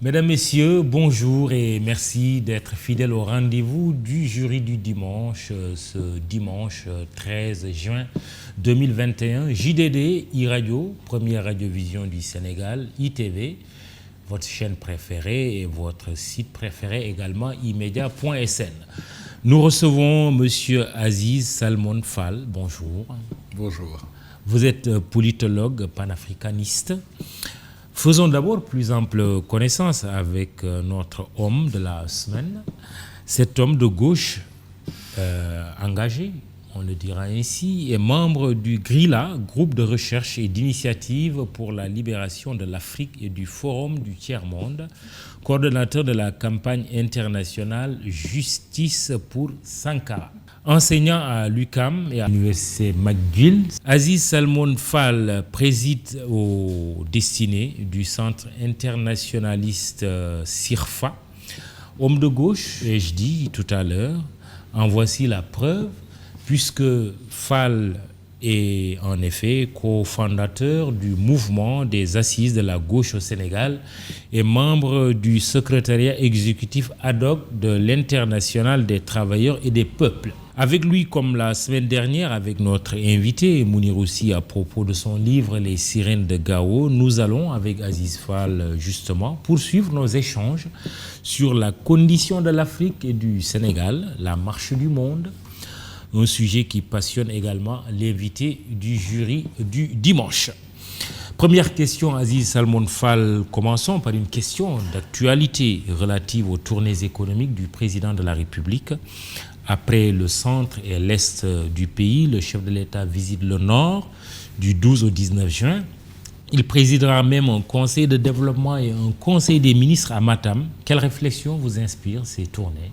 Mesdames, Messieurs, bonjour et merci d'être fidèles au rendez-vous du jury du dimanche, ce dimanche 13 juin 2021. JDD, e-radio, première radiovision du Sénégal, ITV, votre chaîne préférée et votre site préféré également, imedia.sn. Nous recevons M. Aziz Salmon Fall. Bonjour. Bonjour. Vous êtes politologue panafricaniste. Faisons d'abord plus ample connaissance avec notre homme de la semaine. Cet homme de gauche engagé, on le dira ainsi, est membre du GRILA, groupe de recherche et d'initiative pour la libération de l'Afrique et du Forum du Tiers-Monde, coordonnateur de la campagne internationale Justice pour Sankara. Enseignant à l'UQAM et à l'université McGill, Aziz Salmon Fall préside aux destinées du centre internationaliste CIRFA. Homme de gauche, ai-je dit tout à l'heure, en voici la preuve, puisque Fall est en effet cofondateur du mouvement des assises de la gauche au Sénégal et membre du secrétariat exécutif ad hoc de l'Internationale des travailleurs et des peuples. Avec lui, comme la semaine dernière, avec notre invité, Mounir aussi, à propos de son livre Les sirènes de Gao, nous allons, avec Aziz Fall, justement, poursuivre nos échanges sur la condition de l'Afrique et du Sénégal, la marche du monde, un sujet qui passionne également l'invité du jury du dimanche. Première question, Aziz Salmon Fall. Commençons par une question d'actualité relative aux tournées économiques du président de la République. Après le centre et l'est du pays, le chef de l'État visite le nord du 12 au 19 juin. Il présidera même un conseil de développement et un conseil des ministres à Matam. Quelle réflexion vous inspirent ces tournées ?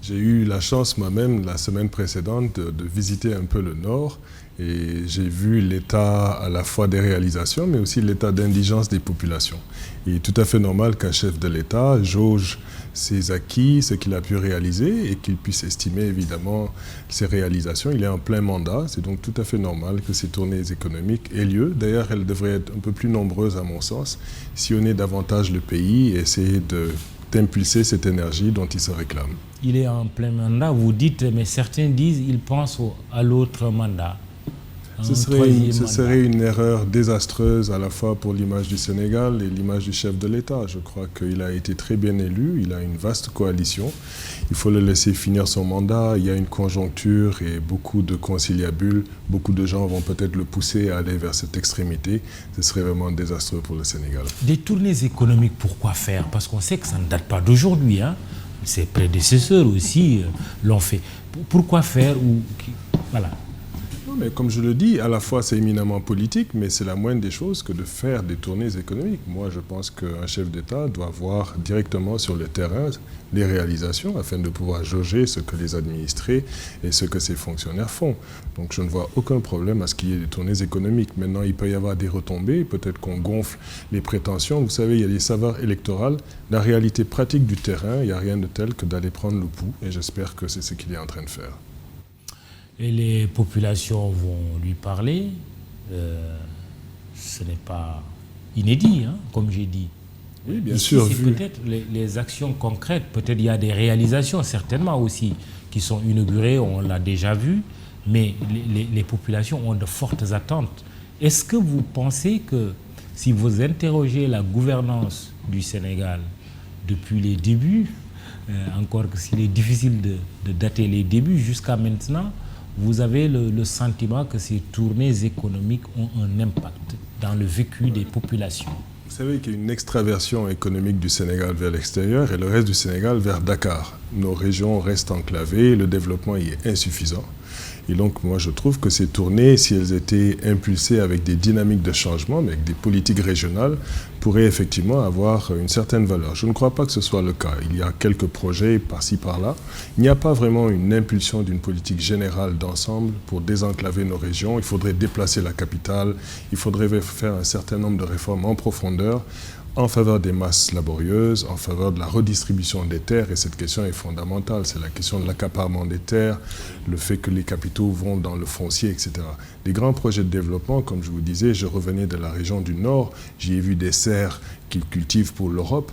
J'ai eu la chance moi-même la semaine précédente de visiter un peu le nord et j'ai vu l'état à la fois des réalisations mais aussi l'état d'indigence des populations. Il est tout à fait normal qu'un chef de l'État jauge ses acquis, ce qu'il a pu réaliser et qu'il puisse estimer évidemment ses réalisations. Il est en plein mandat, c'est donc tout à fait normal que ces tournées économiques aient lieu. D'ailleurs, elles devraient être un peu plus nombreuses à mon sens, sillonner davantage le pays et essayer d'impulser cette énergie dont il se réclame. Il est en plein mandat, vous dites, mais certains disent qu'il pense à l'autre mandat. Ce serait une erreur désastreuse à la fois pour l'image du Sénégal et l'image du chef de l'État. Je crois qu'il a été très bien élu, il a une vaste coalition. Il faut le laisser finir son mandat. Il y a une conjoncture et beaucoup de conciliabules. Beaucoup de gens vont peut-être le pousser à aller vers cette extrémité. Ce serait vraiment désastreux pour le Sénégal. Des tournées économiques, pourquoi faire? Parce qu'on sait que ça ne date pas d'aujourd'hui, hein. Ses prédécesseurs aussi l'ont fait. Pourquoi faire voilà. Mais comme je le dis, à la fois c'est éminemment politique, mais c'est la moindre des choses que de faire des tournées économiques. Moi, je pense qu'un chef d'État doit voir directement sur le terrain les réalisations afin de pouvoir jauger ce que les administrés et ce que ces fonctionnaires font. Donc je ne vois aucun problème à ce qu'il y ait des tournées économiques. Maintenant, il peut y avoir des retombées, peut-être qu'on gonfle les prétentions. Vous savez, il y a des saveurs électorales. La réalité pratique du terrain, il n'y a rien de tel que d'aller prendre le pouls, et j'espère que c'est ce qu'il est en train de faire. Et les populations vont lui parler. Ce n'est pas inédit, hein, comme j'ai dit. Oui, bien ici, sûr. C'est peut-être les actions concrètes, peut-être il y a des réalisations, certainement aussi, qui sont inaugurées, on l'a déjà vu, mais les populations ont de fortes attentes. Est-ce que vous pensez que si vous interrogez la gouvernance du Sénégal depuis les débuts, encore que s'il est difficile de dater les débuts jusqu'à maintenant, vous avez le sentiment que ces tournées économiques ont un impact dans le vécu des populations? Vous savez qu'il y a une extraversion économique du Sénégal vers l'extérieur et le reste du Sénégal vers Dakar. Nos régions restent enclavées, le développement y est insuffisant. Et donc, moi, je trouve que ces tournées, si elles étaient impulsées avec des dynamiques de changement, mais avec des politiques régionales, pourraient effectivement avoir une certaine valeur. Je ne crois pas que ce soit le cas. Il y a quelques projets par-ci, par-là. Il n'y a pas vraiment une impulsion d'une politique générale d'ensemble pour désenclaver nos régions. Il faudrait déplacer la capitale. Il faudrait faire un certain nombre de réformes en profondeur en faveur des masses laborieuses, en faveur de la redistribution des terres, et cette question est fondamentale, c'est la question de l'accaparement des terres, le fait que les capitaux vont dans le foncier, etc. Les grands projets de développement, comme je vous disais, je revenais de la région du Nord, j'y ai vu des serres qu'ils cultivent pour l'Europe.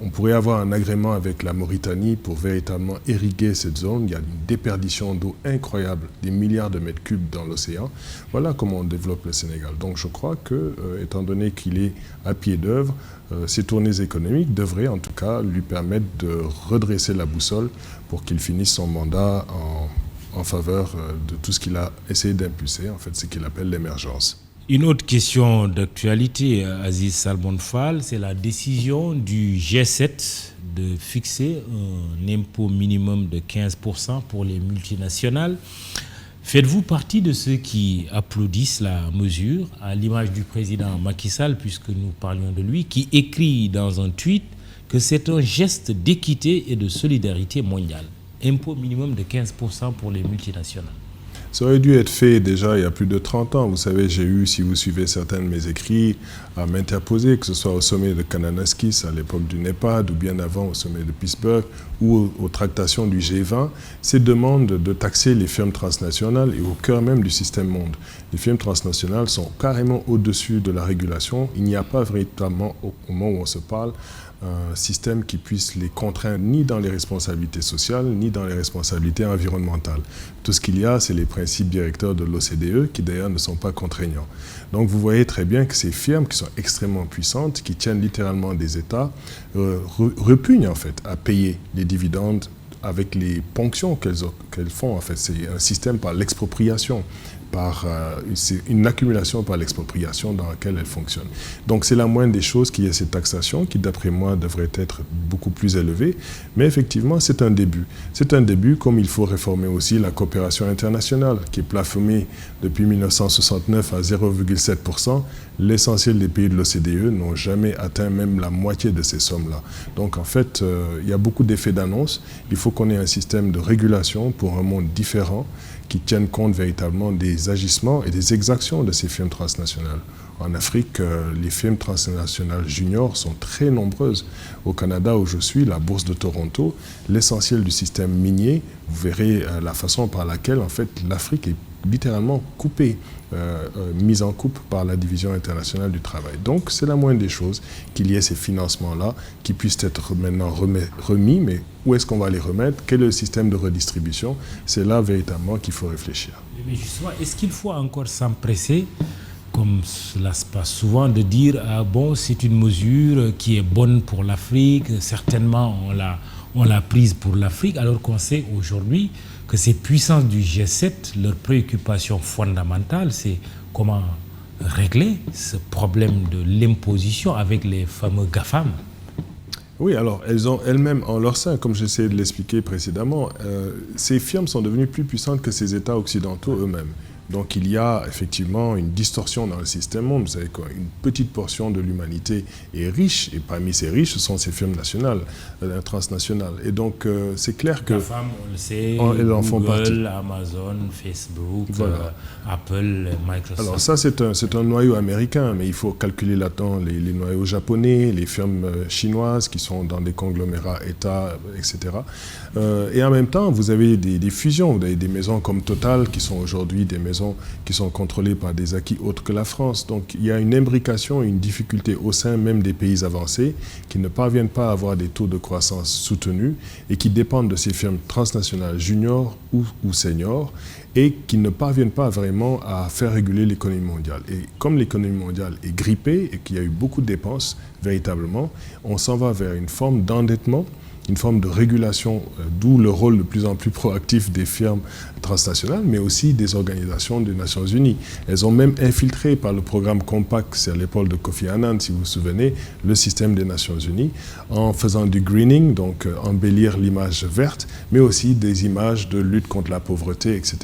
On pourrait avoir un agrément avec la Mauritanie pour véritablement irriguer cette zone. Il y a une déperdition d'eau incroyable, des milliards de mètres cubes dans l'océan. Voilà comment on développe le Sénégal. Donc je crois que, étant donné qu'il est à pied d'œuvre, ces tournées économiques devraient en tout cas lui permettre de redresser la boussole pour qu'il finisse son mandat en faveur de tout ce qu'il a essayé d'impulser, en fait, ce qu'il appelle l'émergence. Une autre question d'actualité, Aziz Salmon Fall, c'est la décision du G7 de fixer un impôt minimum de 15% pour les multinationales. Faites-vous partie de ceux qui applaudissent la mesure, à l'image du président Macky Sall, puisque nous parlions de lui, qui écrit dans un tweet que c'est un geste d'équité et de solidarité mondiale. Impôt minimum de 15% pour les multinationales. Ça aurait dû être fait déjà il y a plus de 30 ans. Vous savez, j'ai eu, si vous suivez certains de mes écrits, à m'interposer, que ce soit au sommet de Kananaskis à l'époque du NEPAD ou bien avant au sommet de Pittsburgh ou aux tractations du G20, ces demandes de taxer les firmes transnationales et au cœur même du système monde. Les firmes transnationales sont carrément au-dessus de la régulation. Il n'y a pas véritablement, au moment où on se parle, un système qui puisse les contraindre ni dans les responsabilités sociales, ni dans les responsabilités environnementales. Tout ce qu'il y a, c'est les principes directeurs de l'OCDE, qui d'ailleurs ne sont pas contraignants. Donc vous voyez très bien que ces firmes qui sont extrêmement puissantes, qui tiennent littéralement des États, repugnent en fait à payer les dividendes avec les ponctions qu'elles font. En fait, c'est un système par l'expropriation. C'est une accumulation par l'expropriation dans laquelle elle fonctionne. Donc c'est la moindre des choses qu'il y ait cette taxation qui, d'après moi, devrait être beaucoup plus élevée. Mais effectivement, c'est un début. C'est un début, comme il faut réformer aussi la coopération internationale, qui est plafonnée depuis 1969 à 0,7%. L'essentiel des pays de l'OCDE n'ont jamais atteint même la moitié de ces sommes-là. Donc en fait, il y a beaucoup d'effets d'annonce. Il faut qu'on ait un système de régulation pour un monde différent, qui tiennent compte véritablement des agissements et des exactions de ces firmes transnationales. En Afrique, les firmes transnationales juniors sont très nombreuses. Au Canada, où je suis, la bourse de Toronto, l'essentiel du système minier, vous verrez la façon par laquelle en fait, l'Afrique est littéralement coupée, mise en coupe par la division internationale du travail. Donc c'est la moindre des choses qu'il y ait ces financements-là qui puissent être maintenant remis, mais où est-ce qu'on va les remettre? Quel est le système de redistribution? C'est là véritablement qu'il faut réfléchir. Mais justement, est-ce qu'il faut encore s'empresser, comme cela se passe souvent, de dire « Ah bon, c'est une mesure qui est bonne pour l'Afrique, certainement on l'a prise pour l'Afrique », alors qu'on sait aujourd'hui que ces puissances du G7, leur préoccupation fondamentale, c'est comment régler ce problème de l'imposition avec les fameux GAFAM. Oui, alors elles ont elles-mêmes en leur sein, comme j'essayais de l'expliquer précédemment, ces firmes sont devenues plus puissantes que ces États occidentaux eux-mêmes. Donc il y a effectivement une distorsion dans le système monde. Vous savez qu'une petite portion de l'humanité est riche, et parmi ces riches, ce sont ces firmes nationales, transnationales. Et donc c'est clair que... La femme, on le sait, elles en font partie. Google, Amazon, Facebook, voilà. Apple, Microsoft. Alors ça, c'est un noyau américain, mais il faut calculer là-dedans les noyaux japonais, les firmes chinoises qui sont dans des conglomérats États, etc. Et en même temps, vous avez des fusions. Vous avez des maisons comme Total qui sont aujourd'hui des maisons qui sont contrôlées par des acquis autres que la France. Donc il y a une imbrication, une difficulté au sein même des pays avancés qui ne parviennent pas à avoir des taux de croissance soutenus et qui dépendent de ces firmes transnationales juniors ou seniors et qui ne parviennent pas vraiment à faire réguler l'économie mondiale. Et comme l'économie mondiale est grippée et qu'il y a eu beaucoup de dépenses, véritablement, on s'en va vers une forme d'endettement, une forme de régulation, d'où le rôle de plus en plus proactif des firmes transnationales, mais aussi des organisations des Nations Unies. Elles ont même infiltré par le programme Compact, c'est à l'époque de Kofi Annan, si vous vous souvenez, le système des Nations Unies, en faisant du greening, donc embellir l'image verte, mais aussi des images de lutte contre la pauvreté, etc.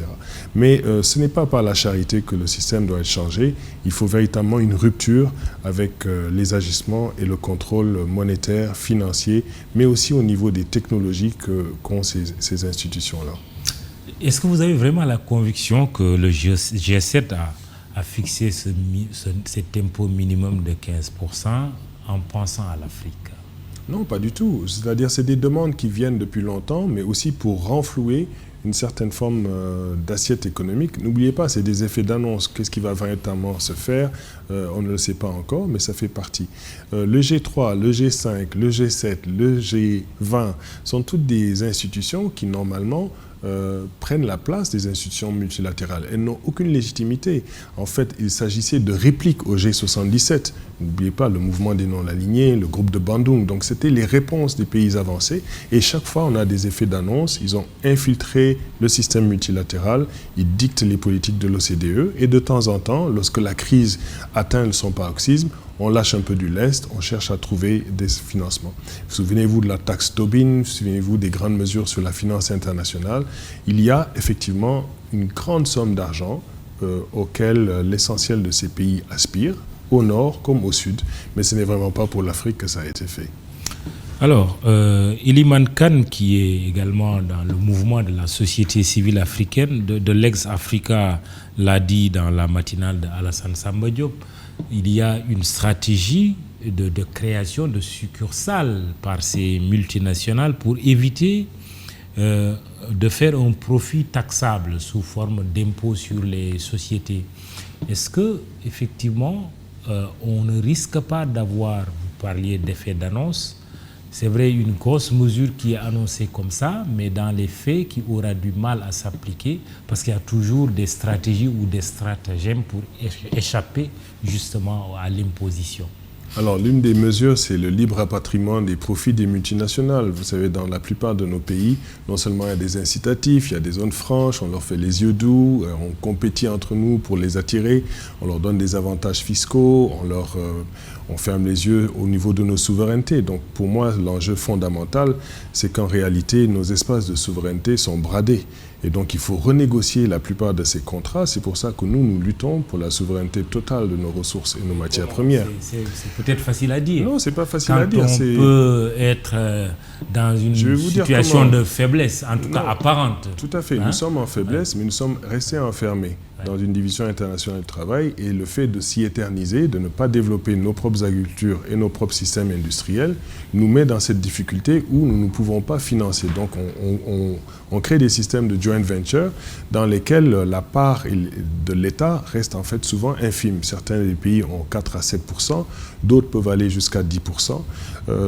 Mais ce n'est pas par la charité que le système doit être changé. Il faut véritablement une rupture avec les agissements et le contrôle monétaire, financier, mais aussi au niveau des technologies qu'ont ces institutions-là. Est-ce que vous avez vraiment la conviction que le G7 a fixé cet impôt minimum de 15% en pensant à l'Afrique? Non, pas du tout. C'est-à-dire c'est des demandes qui viennent depuis longtemps, mais aussi pour renflouer une certaine forme d'assiette économique. N'oubliez pas, c'est des effets d'annonce. Qu'est-ce qui va véritablement se faire? On ne le sait pas encore, mais ça fait partie. Le G3, le G5, le G7, le G20 sont toutes des institutions qui, normalement, prennent la place des institutions multilatérales. Elles n'ont aucune légitimité. En fait, il s'agissait de répliques au G77. N'oubliez pas le mouvement des non-alignés, le groupe de Bandung. Donc, c'était les réponses des pays avancés. Et chaque fois, on a des effets d'annonce. Ils ont infiltré le système multilatéral. Ils dictent les politiques de l'OCDE. Et de temps en temps, lorsque la crise atteint son paroxysme, on lâche un peu du lest, on cherche à trouver des financements. Souvenez-vous de la taxe Tobin, souvenez-vous des grandes mesures sur la finance internationale. Il y a effectivement une grande somme d'argent auquel l'essentiel de ces pays aspirent, au nord comme au sud, mais ce n'est vraiment pas pour l'Afrique que ça a été fait. Alors, Iliman Khan, qui est également dans le mouvement de la société civile africaine, de l'ex-Africa, l'a dit dans la matinale d'Alassane Samba Diop, il y a une stratégie de création de succursales par ces multinationales pour éviter de faire un profit taxable sous forme d'impôt sur les sociétés. Est-ce que effectivement, on ne risque pas d'avoir, vous parliez d'effet d'annonce, c'est vrai, une grosse mesure qui est annoncée comme ça, mais dans les faits, qui aura du mal à s'appliquer parce qu'il y a toujours des stratégies ou des stratagèmes pour échapper justement à l'imposition. Alors, l'une des mesures, c'est le libre rapatriement des profits des multinationales. Vous savez, dans la plupart de nos pays, non seulement il y a des incitatifs, il y a des zones franches, on leur fait les yeux doux, on compétit entre nous pour les attirer, on leur donne des avantages fiscaux, on ferme les yeux au niveau de nos souverainetés. Donc, pour moi, l'enjeu fondamental, c'est qu'en réalité, nos espaces de souveraineté sont bradés. Et donc, il faut renégocier la plupart de ces contrats. C'est pour ça que nous luttons pour la souveraineté totale de nos ressources et nos matières premières. C'est peut-être facile à dire. Non, c'est pas facile à dire. On peut être dans une situation de faiblesse, en tout cas apparente. Tout à fait. Nous sommes en faiblesse, mais nous sommes restés enfermés dans une division internationale du travail. Et le fait de s'y éterniser, de ne pas développer nos propres agricultures et nos propres systèmes industriels, nous met dans cette difficulté où nous ne pouvons pas financer. Donc, on crée des systèmes de joint venture dans lesquels la part de l'État reste en fait souvent infime. Certains des pays ont 4 à 7%, d'autres peuvent aller jusqu'à 10%.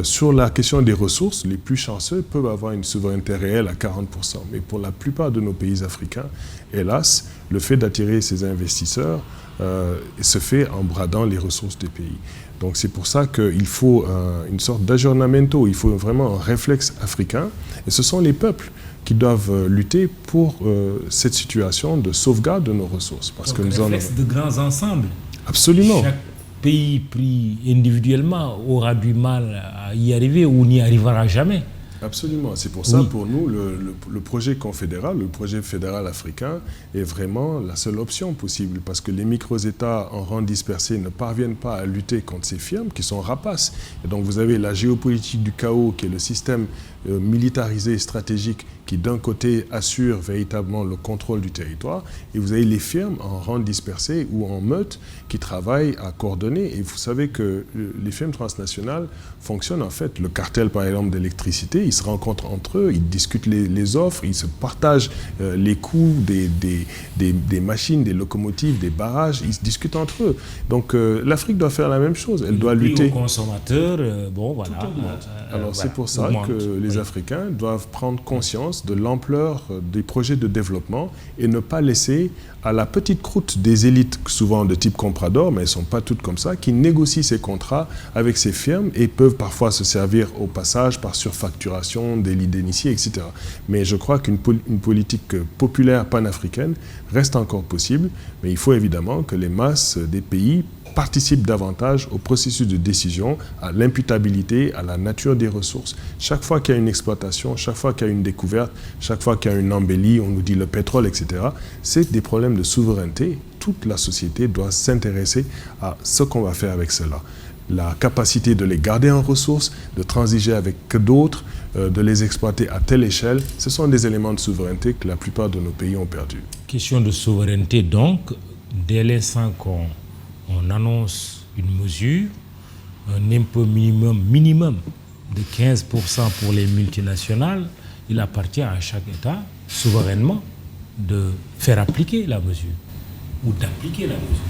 Sur la question des ressources, les plus chanceux peuvent avoir une souveraineté réelle à 40%. Mais pour la plupart de nos pays africains, hélas, le fait d'attirer ces investisseurs se fait en bradant les ressources des pays. Donc c'est pour ça qu'il faut une sorte d'aggiornamento, il faut vraiment un réflexe africain. Et ce sont les peuples qui doivent lutter pour cette situation de sauvegarde de nos ressources. Parce donc, que réflexe de grands ensembles. Absolument. Chaque pays pris individuellement aura du mal à y arriver ou n'y arrivera jamais. Absolument. C'est pour ça, pour nous, le projet confédéral, le projet fédéral africain est vraiment la seule option possible parce que les micro-États en rang dispersé ne parviennent pas à lutter contre ces firmes qui sont rapaces. Et donc, vous avez la géopolitique du chaos qui est le système militarisé stratégique qui, d'un côté, assure véritablement le contrôle du territoire et vous avez les firmes en rang dispersé ou en meute qui travaillent à coordonner. Et vous savez que les firmes transnationales fonctionnent en fait. Le cartel, par exemple, d'électricité, ils se rencontrent entre eux, ils discutent les offres, ils se partagent les coûts des machines, des locomotives, des barrages, ils se discutent entre eux. Donc l'Afrique doit faire la même chose, elle doit lutter. Les consommateurs, bon voilà. Alors c'est pour ça que les Africains doivent prendre conscience de l'ampleur des projets de développement et ne pas laisser à la petite croûte des élites, souvent de type comprador, mais elles ne sont pas toutes comme ça, qui négocient ces contrats avec ces firmes et peuvent parfois se servir au passage par surfacturation, délits d'initiés, etc. Mais je crois qu'une politique populaire panafricaine reste encore possible, mais il faut évidemment que les masses des pays participent davantage au processus de décision, à l'imputabilité, à la nature des ressources. Chaque fois qu'il y a une exploitation, chaque fois qu'il y a une découverte, chaque fois qu'il y a une embellie, on nous dit le pétrole, etc., c'est des problèmes de souveraineté. Toute la société doit s'intéresser à ce qu'on va faire avec cela. La capacité de les garder en ressources, de transiger avec d'autres, de les exploiter à telle échelle, ce sont des éléments de souveraineté que la plupart de nos pays ont perdus. Question de souveraineté donc, dès l'instant qu'on annonce une mesure, un impôt minimum de 15% pour les multinationales, il appartient à chaque État souverainement de faire appliquer la mesure ou d'appliquer la mesure.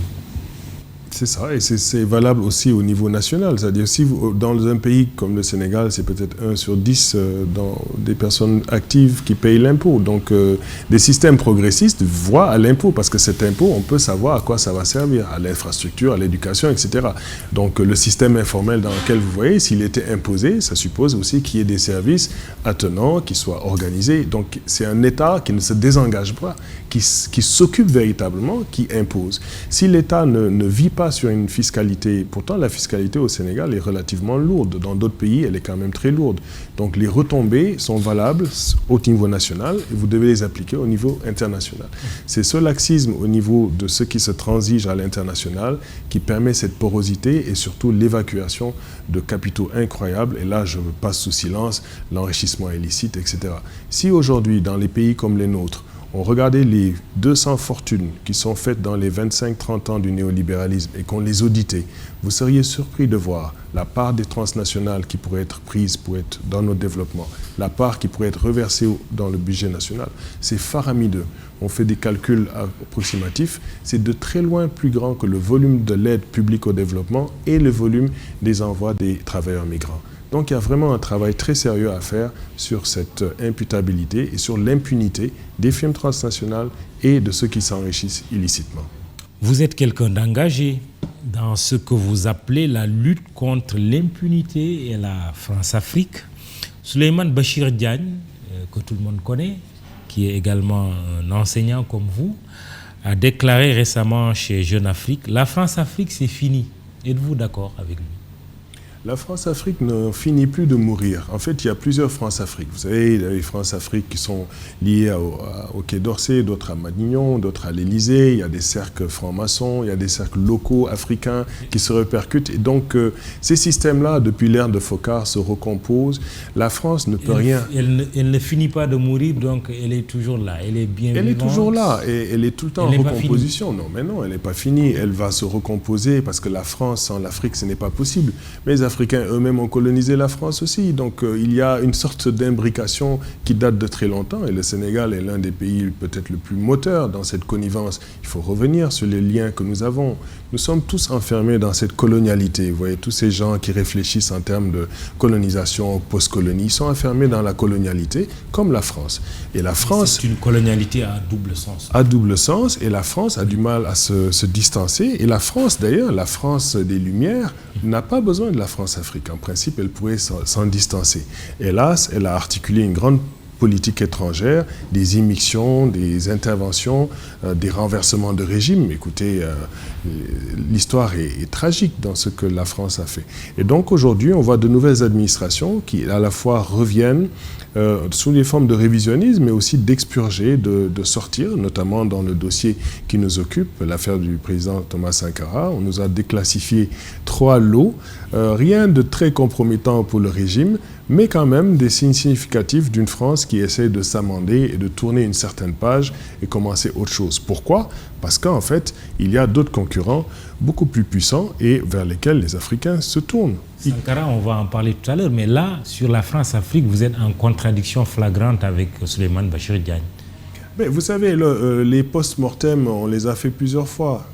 C'est ça, et c'est valable aussi au niveau national. C'est-à-dire, si dans un pays comme le Sénégal, c'est peut-être 1 sur 10 dans des personnes actives qui payent l'impôt. Donc, des systèmes progressistes voient à l'impôt, parce que cet impôt, on peut savoir à quoi ça va servir, à l'infrastructure, à l'éducation, etc. Donc, le système informel dans lequel vous voyez, s'il était imposé, ça suppose aussi qu'il y ait des services attenants, qui soient organisés. Donc, c'est un État qui ne se désengage pas, qui s'occupe véritablement, qui impose. Si l'État ne vit pas sur une fiscalité, pourtant la fiscalité au Sénégal est relativement lourde, dans d'autres pays elle est quand même très lourde, donc les retombées sont valables au niveau national et vous devez les appliquer au niveau international. C'est ce laxisme au niveau de ce qui se transige à l'international qui permet cette porosité et surtout l'évacuation de capitaux incroyables, et là je passe sous silence l'enrichissement illicite, etc. Si aujourd'hui dans les pays comme les nôtres, on regardait les 200 fortunes qui sont faites dans les 25-30 ans du néolibéralisme et qu'on les auditait, vous seriez surpris de voir la part des transnationales qui pourrait être prise pour être dans nos développements, la part qui pourrait être reversée dans le budget national. C'est faramineux. On fait des calculs approximatifs. C'est de très loin plus grand que le volume de l'aide publique au développement et le volume des envois des travailleurs migrants. Donc il y a vraiment un travail très sérieux à faire sur cette imputabilité et sur l'impunité des firmes transnationales et de ceux qui s'enrichissent illicitement. Vous êtes quelqu'un d'engagé dans ce que vous appelez la lutte contre l'impunité et la France-Afrique. Souleymane Bachir Diagne, que tout le monde connaît, qui est également un enseignant comme vous, a déclaré récemment chez Jeune Afrique, la France-Afrique c'est fini. Êtes-vous d'accord avec lui? La France-Afrique ne finit plus de mourir. En fait, il y a plusieurs France-Afrique. Vous savez, il y a les France-Afrique qui sont liées au Quai d'Orsay, d'autres à Matignon, d'autres à l'Élysée. Il y a des cercles francs-maçons, il y a des cercles locaux africains qui se répercutent. Et donc, ces systèmes-là, depuis l'ère de Foccart, se recomposent. La France ne peut rien... Elle ne finit pas de mourir, donc elle est toujours là. Elle est bien vivante. Elle est toujours là et elle est tout le temps en recomposition. Non, mais non, elle n'est pas finie. Elle va se recomposer parce que la France sans l'Afrique, ce n'est pas possible. Mais les Africains eux-mêmes ont colonisé la France aussi. Donc il y a une sorte d'imbrication qui date de très longtemps. Et le Sénégal est l'un des pays peut-être le plus moteur dans cette connivence. Il faut revenir sur les liens que nous avons. Nous sommes tous enfermés dans cette colonialité. Vous voyez, tous ces gens qui réfléchissent en termes de colonisation, post-colonie, ils sont enfermés dans la colonialité, comme la France. Et la France... C'est une colonialité à double sens. À double sens. Et la France a du mal à se distancer. Et la France, d'ailleurs, la France des Lumières, n'a pas besoin de la France-Afrique. En principe, elle pourrait s'en distancer. Hélas, elle a articulé une grande politique étrangère, des immixtions, des interventions, des renversements de régime. Écoutez, l'histoire est tragique dans ce que la France a fait. Et donc aujourd'hui, on voit de nouvelles administrations qui à la fois reviennent sous les formes de révisionnisme, mais aussi d'expurger, de sortir, notamment dans le dossier qui nous occupe, l'affaire du président Thomas Sankara. On nous a déclassifié 3 lots, rien de très compromettant pour le régime, mais quand même des signes significatifs d'une France qui essaie de s'amender et de tourner une certaine page et commencer autre chose. Pourquoi? Parce qu'en fait, il y a d'autres concurrents beaucoup plus puissants et vers lesquels les Africains se tournent. Sankara, on va en parler tout à l'heure, mais là, sur la France-Afrique, vous êtes en contradiction flagrante avec Souleymane Bachir Diagne. Mais vous savez, les post-mortem, on les a fait plusieurs fois.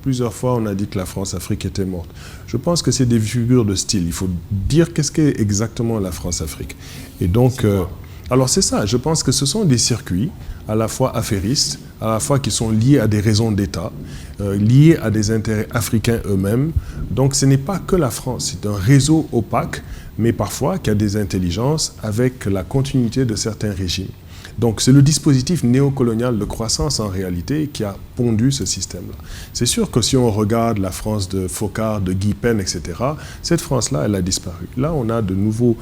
Plusieurs fois, on a dit que la France-Afrique était morte. Je pense que c'est des figures de style. Il faut dire qu'est-ce qu'est exactement la France-Afrique. Et donc, alors c'est ça. Je pense que ce sont des circuits à la fois affairistes, à la fois qui sont liés à des raisons d'État, liés à des intérêts africains eux-mêmes. Donc ce n'est pas que la France, c'est un réseau opaque, mais parfois qui a des intelligences avec la continuité de certains régimes. Donc c'est le dispositif néocolonial de croissance en réalité qui a pondu ce système-là. C'est sûr que si on regarde la France de Foccart, de Guy Pen, etc., cette France-là, elle a disparu. Là, on a de nouveaux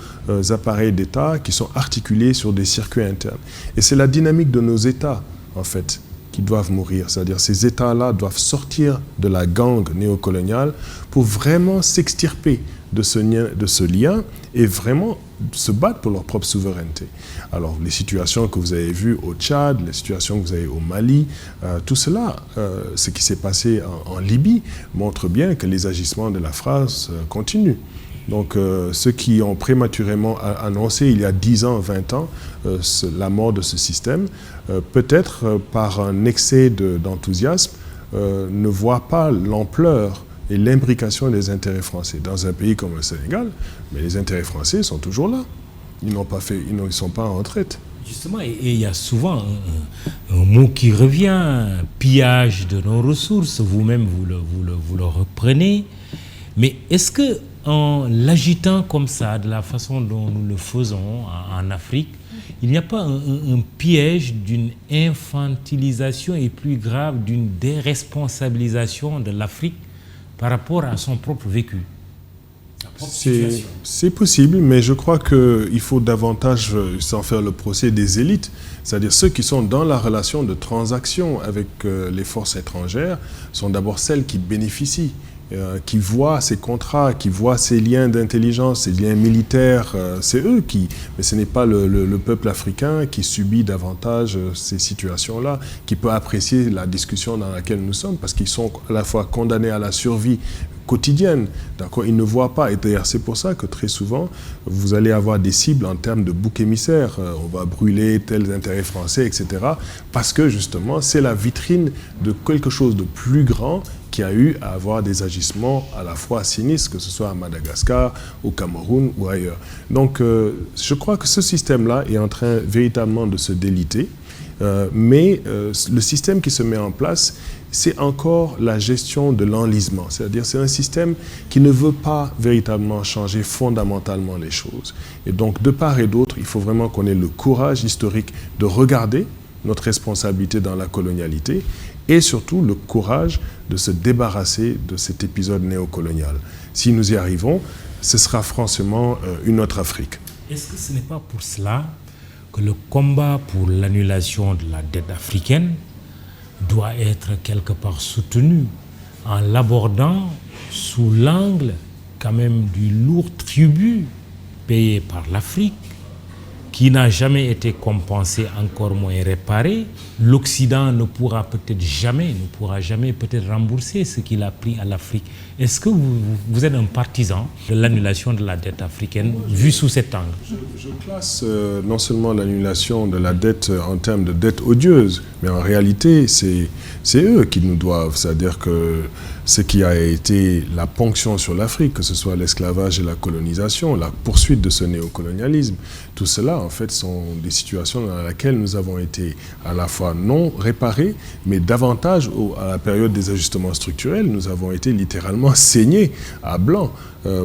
appareils d'État qui sont articulés sur des circuits internes. Et c'est la dynamique de nos États, en fait, qui doivent mourir. C'est-à-dire ces États-là doivent sortir de la gangue néocoloniale pour vraiment s'extirper de ce lien et vraiment se battre pour leur propre souveraineté. Alors, les situations que vous avez vues au Tchad, les situations que vous avez au Mali, tout cela, ce qui s'est passé en Libye, montre bien que les agissements de la France continuent. Donc ceux qui ont prématurément annoncé il y a 10 ans, 20 ans, la mort de ce système, peut-être par un excès d'enthousiasme, ne voient pas l'ampleur et l'imbrication des intérêts français. Dans un pays comme le Sénégal, mais les intérêts français sont toujours là. Ils ne sont pas en retraite. Justement, et il y a souvent un mot qui revient, pillage de nos ressources, vous-même vous le reprenez. Mais est-ce que en l'agitant comme ça, de la façon dont nous le faisons en Afrique, il n'y a pas un piège d'une infantilisation et plus grave d'une déresponsabilisation de l'Afrique par rapport à son propre vécu? C'est possible, mais je crois qu'il faut davantage, sans faire le procès des élites, c'est-à-dire ceux qui sont dans la relation de transaction avec les forces étrangères, sont d'abord celles qui bénéficient, qui voient ces contrats, qui voient ces liens d'intelligence, ces liens militaires, c'est eux qui... Mais ce n'est pas le peuple africain qui subit davantage ces situations-là, qui peut apprécier la discussion dans laquelle nous sommes, parce qu'ils sont à la fois condamnés à la survie quotidienne. D'accord, ils ne voient pas. Et d'ailleurs, c'est pour ça que très souvent, vous allez avoir des cibles en termes de bouc émissaire. On va brûler tels intérêts français, etc. Parce que justement, c'est la vitrine de quelque chose de plus grand qui a eu à avoir des agissements à la fois sinistres, que ce soit à Madagascar, au Cameroun ou ailleurs. Donc, je crois que ce système-là est en train véritablement de se déliter. Mais le système qui se met en place, c'est encore la gestion de l'enlisement. C'est-à-dire c'est un système qui ne veut pas véritablement changer fondamentalement les choses. Et donc, de part et d'autre, il faut vraiment qu'on ait le courage historique de regarder notre responsabilité dans la colonialité et surtout le courage de se débarrasser de cet épisode néocolonial. Si nous y arrivons, ce sera franchement une autre Afrique. Est-ce que ce n'est pas pour cela que le combat pour l'annulation de la dette africaine doit être quelque part soutenu en l'abordant sous l'angle quand même du lourd tribut payé par l'Afrique, qui n'a jamais été compensé, encore moins réparé. L'Occident ne pourra jamais peut-être rembourser ce qu'il a pris à l'Afrique. Est-ce que vous êtes un partisan de l'annulation de la dette africaine, vu sous cet angle? Je classe non seulement l'annulation de la dette en termes de dette odieuse, mais en réalité, c'est eux qui nous doivent. C'est-à-dire que ce qui a été la ponction sur l'Afrique, que ce soit l'esclavage et la colonisation, la poursuite de ce néocolonialisme, tout cela, en fait, sont des situations dans lesquelles nous avons été à la fois non réparés, mais davantage, à la période des ajustements structurels, nous avons été littéralement saignés à blanc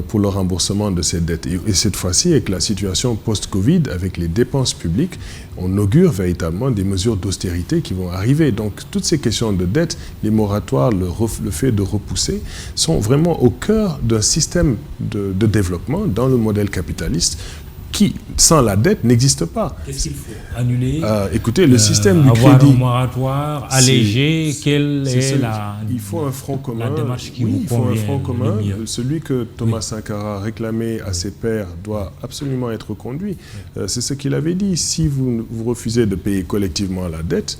pour le remboursement de ces dettes. Et cette fois-ci, avec la situation post-Covid, avec les dépenses publiques, on augure véritablement des mesures d'austérité qui vont arriver. Donc, toutes ces questions de dette, les moratoires, le fait de repousser, sont vraiment au cœur d'un système de développement dans le modèle capitaliste qui, sans la dette, n'existe pas. Qu'est-ce qu'il faut? Annuler? Écoutez, le système du avoir crédit... un moratoire, alléger, quelle est il faut un front commun. La démarche qui vous il faut un convient front commun. le mieux. Celui que Thomas Sankara réclamait à ses pairs doit absolument être conduit. C'est ce qu'il avait dit. Si vous refusez de payer collectivement la dette,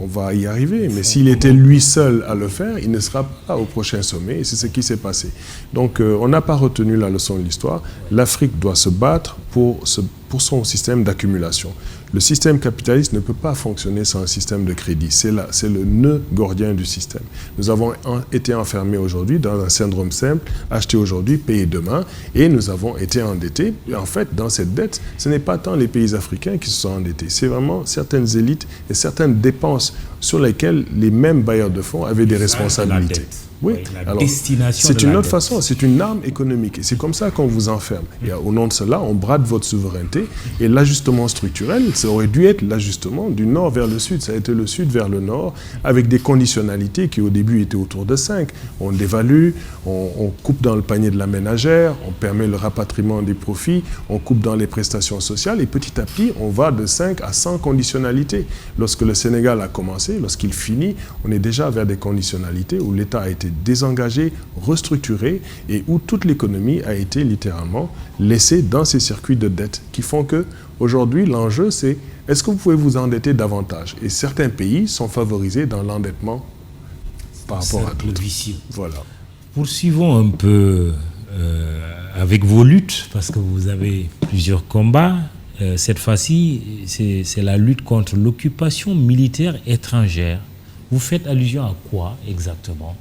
on va y arriver. Mais s'il était lui seul à le faire, il ne sera pas au prochain sommet. Et c'est ce qui s'est passé. Donc, on n'a pas retenu la leçon de l'histoire. L'Afrique doit se battre pour son système d'accumulation. Le système capitaliste ne peut pas fonctionner sans un système de crédit. C'est le nœud gordien du système. Nous avons été enfermés aujourd'hui dans un syndrome simple, acheter aujourd'hui, payer demain, et nous avons été endettés. Et en fait, dans cette dette, ce n'est pas tant les pays africains qui se sont endettés, c'est vraiment certaines élites et certaines dépenses sur lesquelles les mêmes bailleurs de fonds avaient des responsabilités. Oui, alors c'est une autre façon, c'est une arme économique. Et c'est comme ça qu'on vous enferme. Et au nom de cela, on brade votre souveraineté. Et l'ajustement structurel, ça aurait dû être l'ajustement du nord vers le sud. Ça a été le sud vers le nord, avec des conditionnalités qui au début étaient autour de 5. On dévalue, on coupe dans le panier de la ménagère, on permet le rapatriement des profits, on coupe dans les prestations sociales. Et petit à petit, on va de 5 à 100 conditionnalités. Lorsque le Sénégal a commencé, lorsqu'il finit, on est déjà vers des conditionnalités où l'État a été désengagé, restructuré et où toute l'économie a été littéralement laissée dans ces circuits de dette qui font que aujourd'hui l'enjeu c'est est-ce que vous pouvez vous endetter davantage? Et certains pays sont favorisés dans l'endettement par rapport à d'autres. Poursuivons un peu avec vos luttes, parce que vous avez plusieurs combats. Cette fois-ci, c'est la lutte contre l'occupation militaire étrangère. Vous faites allusion à quoi exactement ?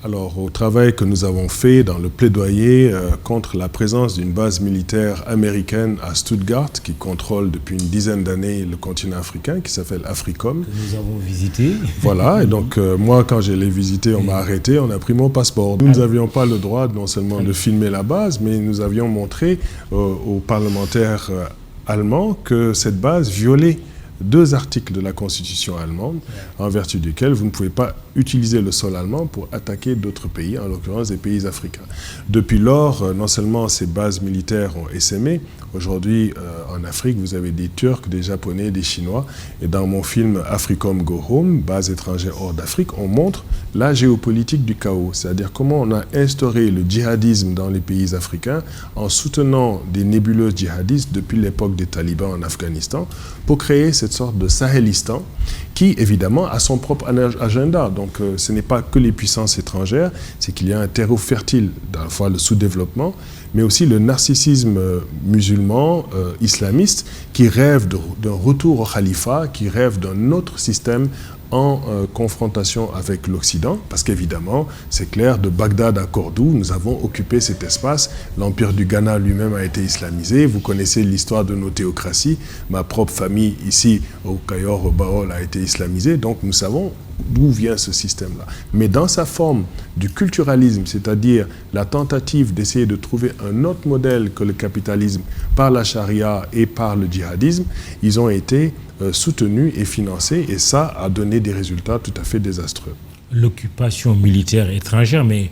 Alors, au travail que nous avons fait dans le plaidoyer contre la présence d'une base militaire américaine à Stuttgart, qui contrôle depuis une dizaine d'années le continent africain, qui s'appelle Africom. Que nous avons visité. Voilà, et donc moi, quand je l'ai visité, on m'a arrêté, on a pris mon passeport. Nous n'avions pas le droit non seulement de filmer la base, mais nous avions montré aux parlementaires allemands que cette base violait 2 articles de la Constitution allemande, en vertu duquel vous ne pouvez pas utiliser le sol allemand pour attaquer d'autres pays, en l'occurrence des pays africains. Depuis lors, non seulement ces bases militaires ont essaimé, aujourd'hui en Afrique, vous avez des Turcs, des Japonais, des Chinois, et dans mon film Africom Go Home, base étrangère hors d'Afrique, on montre la géopolitique du chaos, c'est-à-dire comment on a instauré le djihadisme dans les pays africains en soutenant des nébuleuses djihadistes depuis l'époque des talibans en Afghanistan pour créer cette sorte de Sahélistan qui, évidemment, a son propre agenda. Donc, ce n'est pas que les puissances étrangères, c'est qu'il y a un terreau fertile, à la fois le sous-développement, mais aussi le narcissisme musulman, islamiste, qui rêve d'un retour au khalifa, qui rêve d'un autre système en confrontation avec l'Occident, parce qu'évidemment, c'est clair, de Bagdad à Cordoue, nous avons occupé cet espace. L'Empire du Ghana lui-même a été islamisé. Vous connaissez l'histoire de nos théocraties. Ma propre famille, ici, au Kayor, au Baol, a été islamisée. Donc, nous savons d'où vient ce système-là. Mais dans sa forme du culturalisme, c'est-à-dire la tentative d'essayer de trouver un autre modèle que le capitalisme par la charia et par le djihadisme, ils ont été soutenus et financés, et ça a donné des résultats tout à fait désastreux. L'occupation militaire étrangère, mais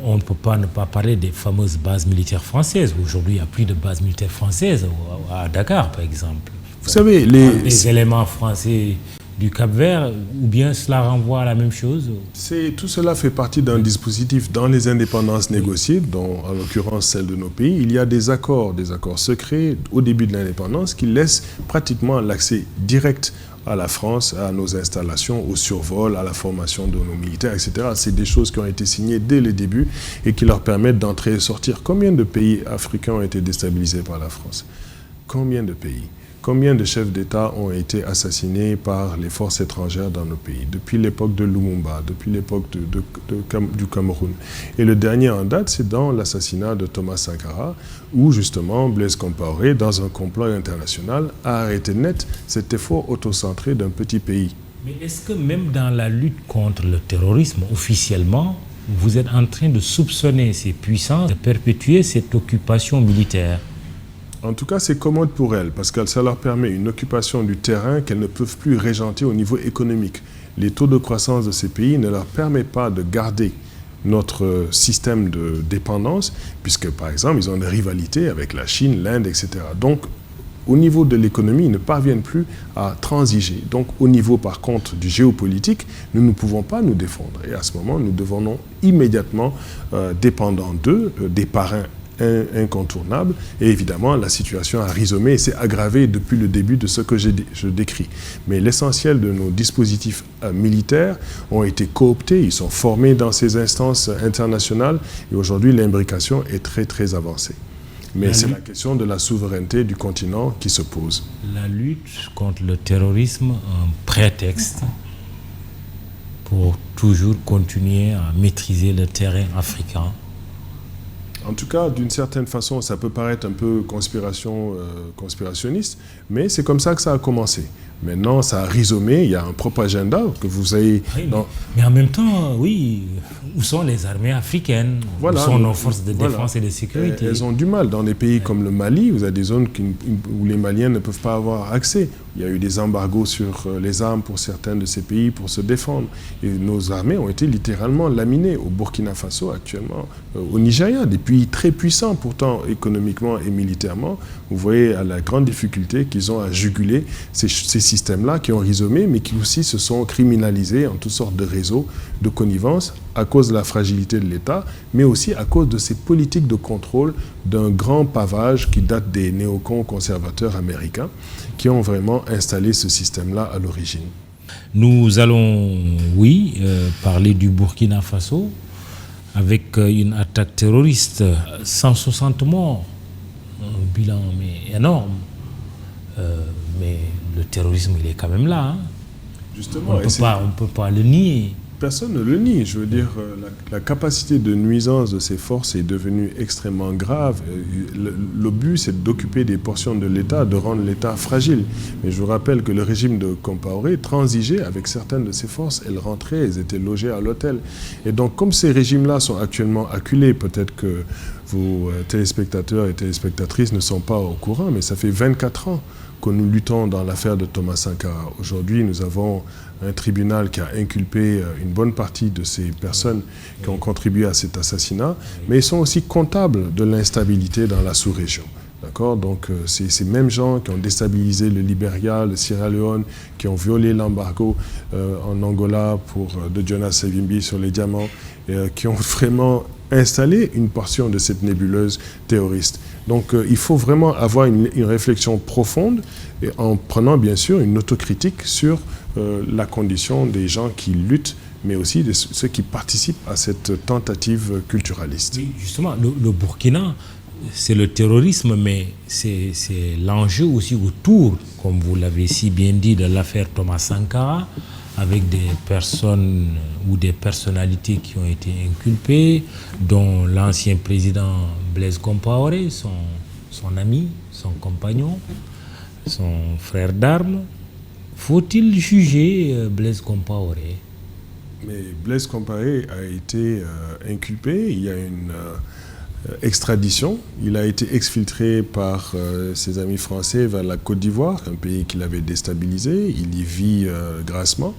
on ne peut pas ne pas parler des fameuses bases militaires françaises. Aujourd'hui, il n'y a plus de bases militaires françaises à Dakar, par exemple. Vous savez, les éléments français du Cap-Vert, ou bien cela renvoie à la même chose? Tout cela fait partie d'un dispositif dans les indépendances négociées, dont en l'occurrence celle de nos pays. Il y a des accords secrets au début de l'indépendance qui laissent pratiquement l'accès direct à la France, à nos installations, au survol, à la formation de nos militaires, etc. C'est des choses qui ont été signées dès le début et qui leur permettent d'entrer et sortir. Combien de pays africains ont été déstabilisés par la France? Combien de pays? Combien de chefs d'État ont été assassinés par les forces étrangères dans nos pays, depuis l'époque de Lumumba, depuis l'époque du Cameroun. Et le dernier en date, c'est dans l'assassinat de Thomas Sankara, où justement Blaise Compaoré, dans un complot international, a arrêté net cet effort autocentré d'un petit pays. Mais est-ce que même dans la lutte contre le terrorisme, officiellement, vous êtes en train de soupçonner ces puissances de perpétuer cette occupation militaire? En tout cas, c'est commode pour elles, parce que ça leur permet une occupation du terrain qu'elles ne peuvent plus régenter au niveau économique. Les taux de croissance de ces pays ne leur permettent pas de garder notre système de dépendance, puisque, par exemple, ils ont une rivalité avec la Chine, l'Inde, etc. Donc, au niveau de l'économie, ils ne parviennent plus à transiger. Donc, au niveau, par contre, du géopolitique, nous ne pouvons pas nous défendre. Et à ce moment, nous devenons immédiatement dépendants d'eux, des parrains incontournable, et évidemment la situation a rhizomé et s'est aggravée depuis le début de ce que je décris. Mais l'essentiel de nos dispositifs militaires ont été cooptés, ils sont formés dans ces instances internationales et aujourd'hui l'imbrication est très très avancée. Mais c'est la question de la souveraineté du continent qui se pose. La lutte contre le terrorisme, un prétexte pour toujours continuer à maîtriser le terrain africain. En tout cas, d'une certaine façon, ça peut paraître un peu conspirationniste, mais c'est comme ça que ça a commencé. Maintenant, ça a rhizomé, il y a un propre agenda que vous avez... Oui, mais en même temps, oui, où sont les armées africaines? Voilà, où sont nos forces de défense et de sécurité? Elles ont du mal. Dans des pays comme le Mali, vous avez des zones où les Maliens ne peuvent pas avoir accès. Il y a eu des embargos sur les armes pour certains de ces pays pour se défendre. Et nos armées ont été littéralement laminées. Au Burkina Faso, actuellement, au Nigeria, des pays très puissants, pourtant économiquement et militairement. Vous voyez à la grande difficulté qu'ils ont à juguler ces systèmes-là qui ont rhizomé, mais qui aussi se sont criminalisés en toutes sortes de réseaux de connivence à cause de la fragilité de l'État, mais aussi à cause de ces politiques de contrôle d'un grand pavage qui date des néocons conservateurs américains qui ont vraiment installé ce système-là à l'origine. Nous allons, parler du Burkina Faso. avec une attaque terroriste, 160 morts, un bilan mais énorme. Mais le terrorisme, il est quand même là. Hein. Justement, on ne peut pas le nier. Personne ne le nie. Je veux dire, la capacité de nuisance de ces forces est devenue extrêmement grave. Le but, c'est d'occuper des portions de l'État, de rendre l'État fragile. Mais je vous rappelle que le régime de Compaoré transigeait avec certaines de ces forces. Elles rentraient, elles étaient logées à l'hôtel. Et donc, comme ces régimes-là sont actuellement acculés, peut-être que vos téléspectateurs et téléspectatrices ne sont pas au courant, mais ça fait 24 ans que nous luttons dans l'affaire de Thomas Sankara. Aujourd'hui, nous avons un tribunal qui a inculpé une bonne partie de ces personnes qui ont contribué à cet assassinat, mais ils sont aussi comptables de l'instabilité dans la sous-région. D'accord ? Donc, c'est ces mêmes gens qui ont déstabilisé le Libéria, le Sierra Leone, qui ont violé l'embargo en Angola de Jonas Savimbi sur les diamants, qui ont vraiment installé une portion de cette nébuleuse terroriste. Donc, il faut vraiment avoir une réflexion profonde et en prenant bien sûr une autocritique sur la condition des gens qui luttent, mais aussi de ceux qui participent à cette tentative culturaliste. Oui, justement, le Burkina, c'est le terrorisme, mais c'est l'enjeu aussi autour, comme vous l'avez si bien dit, de l'affaire Thomas Sankara, avec des personnes ou des personnalités qui ont été inculpées, dont l'ancien président Blaise Compaoré, son ami, son compagnon, son frère d'armes. Faut-il juger Blaise Compaoré ? Mais Blaise Compaoré a été inculpé, il y a une extradition. Il a été exfiltré par ses amis français vers la Côte d'Ivoire, un pays qu'il avait déstabilisé. Il y vit grassement.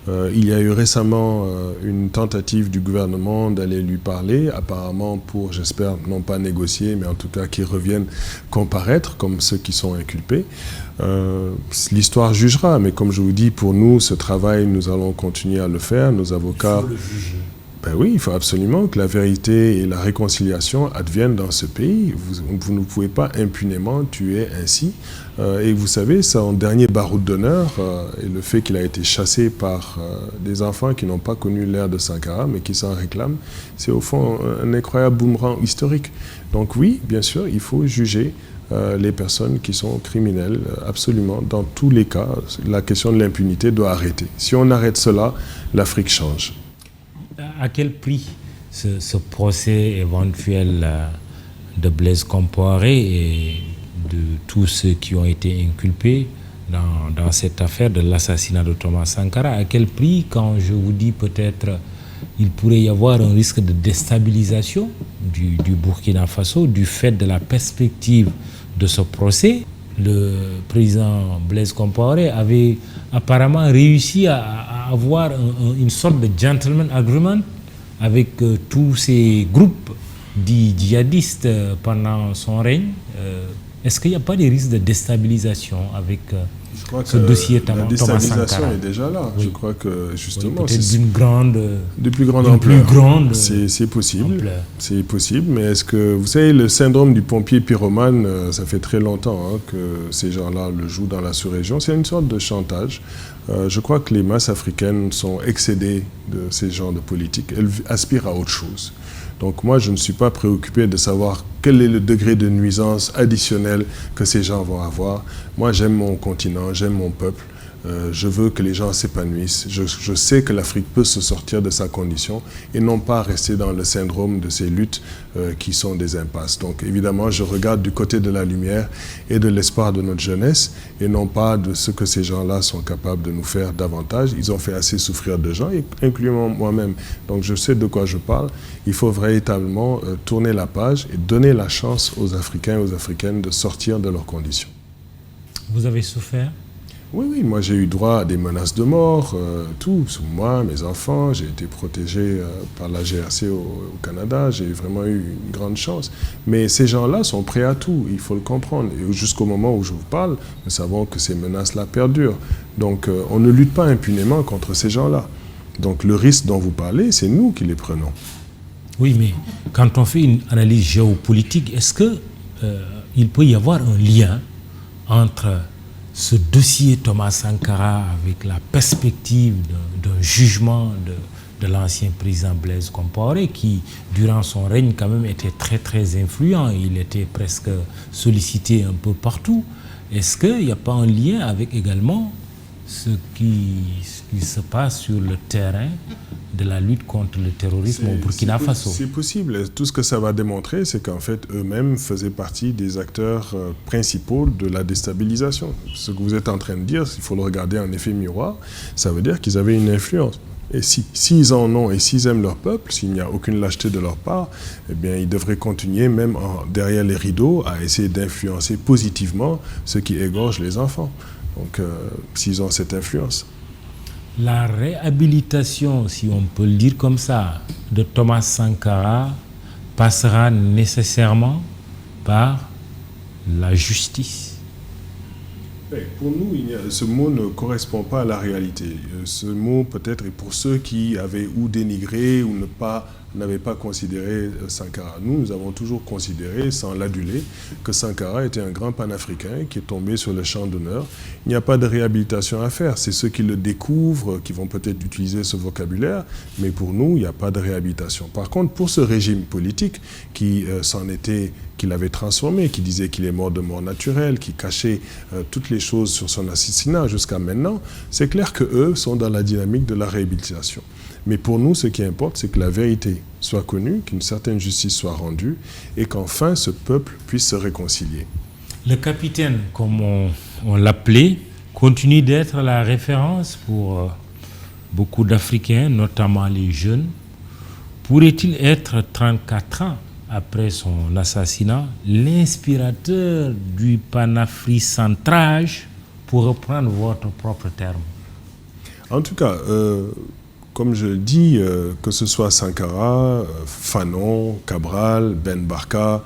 Il y a eu récemment une tentative du gouvernement d'aller lui parler, apparemment pour, j'espère, non pas négocier, mais en tout cas qu'il revienne comparaître comme ceux qui sont inculpés. L'histoire jugera, mais comme je vous dis, pour nous, ce travail, nous allons continuer à le faire. Nos avocats... Il faut le juger. Ben oui, il faut absolument que la vérité et la réconciliation adviennent dans ce pays. Vous ne pouvez pas impunément tuer ainsi. Et vous savez, son dernier baroud d'honneur et le fait qu'il a été chassé par des enfants qui n'ont pas connu l'ère de Sankara, mais qui s'en réclament, c'est au fond un incroyable boomerang historique. Donc oui, bien sûr, il faut juger les personnes qui sont criminelles, absolument. Dans tous les cas, la question de l'impunité doit arrêter. Si on arrête cela, l'Afrique change. À quel prix ce procès éventuel de Blaise Compaoré et de tous ceux qui ont été inculpés dans cette affaire de l'assassinat de Thomas Sankara, à quel prix, quand je vous dis peut-être il pourrait y avoir un risque de déstabilisation du Burkina Faso du fait de la perspective de ce procès? Le président Blaise Compaoré avait apparemment réussi à avoir une sorte de gentleman agreement avec tous ces groupes dits djihadistes pendant son règne. Est-ce qu'il n'y a pas des risques de déstabilisation avec ce dossier Thomas Sankara? La déstabilisation est déjà là. Oui. Je crois que justement... Oui, peut-être de plus grande ampleur. C'est possible. Ampleur. C'est possible, mais est-ce que... Vous savez, le syndrome du pompier pyromane, ça fait très longtemps que ces gens-là le jouent dans la sous-région. C'est une sorte de chantage. Je crois que les masses africaines sont excédées de ces genres de politique. Elles aspirent à autre chose. Donc moi, je ne suis pas préoccupé de savoir quel est le degré de nuisance additionnel que ces gens vont avoir. Moi, j'aime mon continent, j'aime mon peuple. Je veux que les gens s'épanouissent. Je sais que l'Afrique peut se sortir de sa condition et non pas rester dans le syndrome de ces luttes qui sont des impasses. Donc évidemment, je regarde du côté de la lumière et de l'espoir de notre jeunesse et non pas de ce que ces gens-là sont capables de nous faire davantage. Ils ont fait assez souffrir de gens, incluant moi-même. Donc je sais de quoi je parle. Il faut véritablement tourner la page et donner la chance aux Africains et aux Africaines de sortir de leurs conditions. Vous avez souffert ? Oui, moi j'ai eu droit à des menaces de mort, tout, moi, mes enfants, j'ai été protégé par la GRC au Canada, j'ai vraiment eu une grande chance. Mais ces gens-là sont prêts à tout, il faut le comprendre. Et jusqu'au moment où je vous parle, nous savons que ces menaces-là perdurent. Donc on ne lutte pas impunément contre ces gens-là. Donc le risque dont vous parlez, c'est nous qui les prenons. Oui, mais quand on fait une analyse géopolitique, est-ce qu'il peut y avoir un lien entre ce dossier Thomas Sankara avec la perspective d'un jugement de de l'ancien président Blaise Compaoré, qui, durant son règne, quand même, était très, très influent. Il était presque sollicité un peu partout. Est-ce qu'il n'y a pas un lien avec également ce qui se passe sur le terrain de la lutte contre le terrorisme au Burkina Faso? C'est possible. Tout ce que ça va démontrer, c'est qu'en fait, eux-mêmes faisaient partie des acteurs principaux de la déstabilisation. Ce que vous êtes en train de dire, il faut le regarder en effet miroir, ça veut dire qu'ils avaient une influence. Et s'ils en ont et s'ils aiment leur peuple, s'il n'y a aucune lâcheté de leur part, eh bien, ils devraient continuer, même derrière les rideaux, à essayer d'influencer positivement ceux qui égorgent les enfants. Donc, s'ils ont cette influence. La réhabilitation, si on peut le dire comme ça, de Thomas Sankara passera nécessairement par la justice. Pour nous, ce mot ne correspond pas à la réalité. Ce mot peut-être est pour ceux qui avaient ou dénigré ou n'avaient pas considéré Sankara. Nous avons toujours considéré, sans l'aduler, que Sankara était un grand panafricain qui est tombé sur le champ d'honneur. Il n'y a pas de réhabilitation à faire. C'est ceux qui le découvrent qui vont peut-être utiliser ce vocabulaire, mais pour nous, il n'y a pas de réhabilitation. Par contre, pour ce régime politique qui qui l'avait transformé, qui disait qu'il est mort de mort naturelle, qui cachait toutes les choses sur son assassinat jusqu'à maintenant, c'est clair qu'eux sont dans la dynamique de la réhabilitation. Mais pour nous, ce qui importe, c'est que la vérité soit connue, qu'une certaine justice soit rendue et qu'enfin ce peuple puisse se réconcilier. Le capitaine, comme on l'appelait, continue d'être la référence pour beaucoup d'Africains, notamment les jeunes. Pourrait-il être 34 ans après son assassinat, l'inspirateur du panafricentrage, pour reprendre votre propre terme? En tout cas, comme je le dis, que ce soit Sankara, Fanon, Cabral, Ben Barka,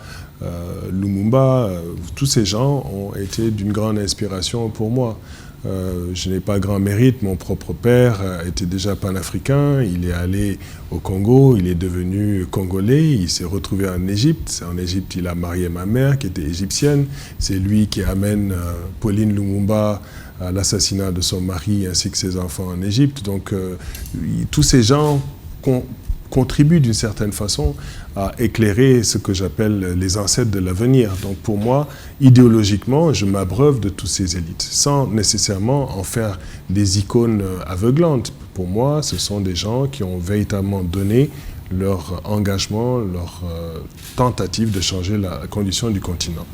Lumumba, tous ces gens ont été d'une grande inspiration pour moi. Je n'ai pas grand mérite, mon propre père était déjà panafricain, il est allé au Congo, il est devenu congolais, il s'est retrouvé en Égypte. En Égypte, il a marié ma mère qui était égyptienne. C'est lui qui amène Pauline Lumumba à l'assassinat de son mari ainsi que ses enfants en Égypte. Donc tous ces gens contribuent d'une certaine façon à éclairer ce que j'appelle les ancêtres de l'avenir. Donc pour moi, idéologiquement, je m'abreuve de toutes ces élites, sans nécessairement en faire des icônes aveuglantes. Pour moi, ce sont des gens qui ont véritablement donné leur engagement, leur tentative de changer la condition du continent.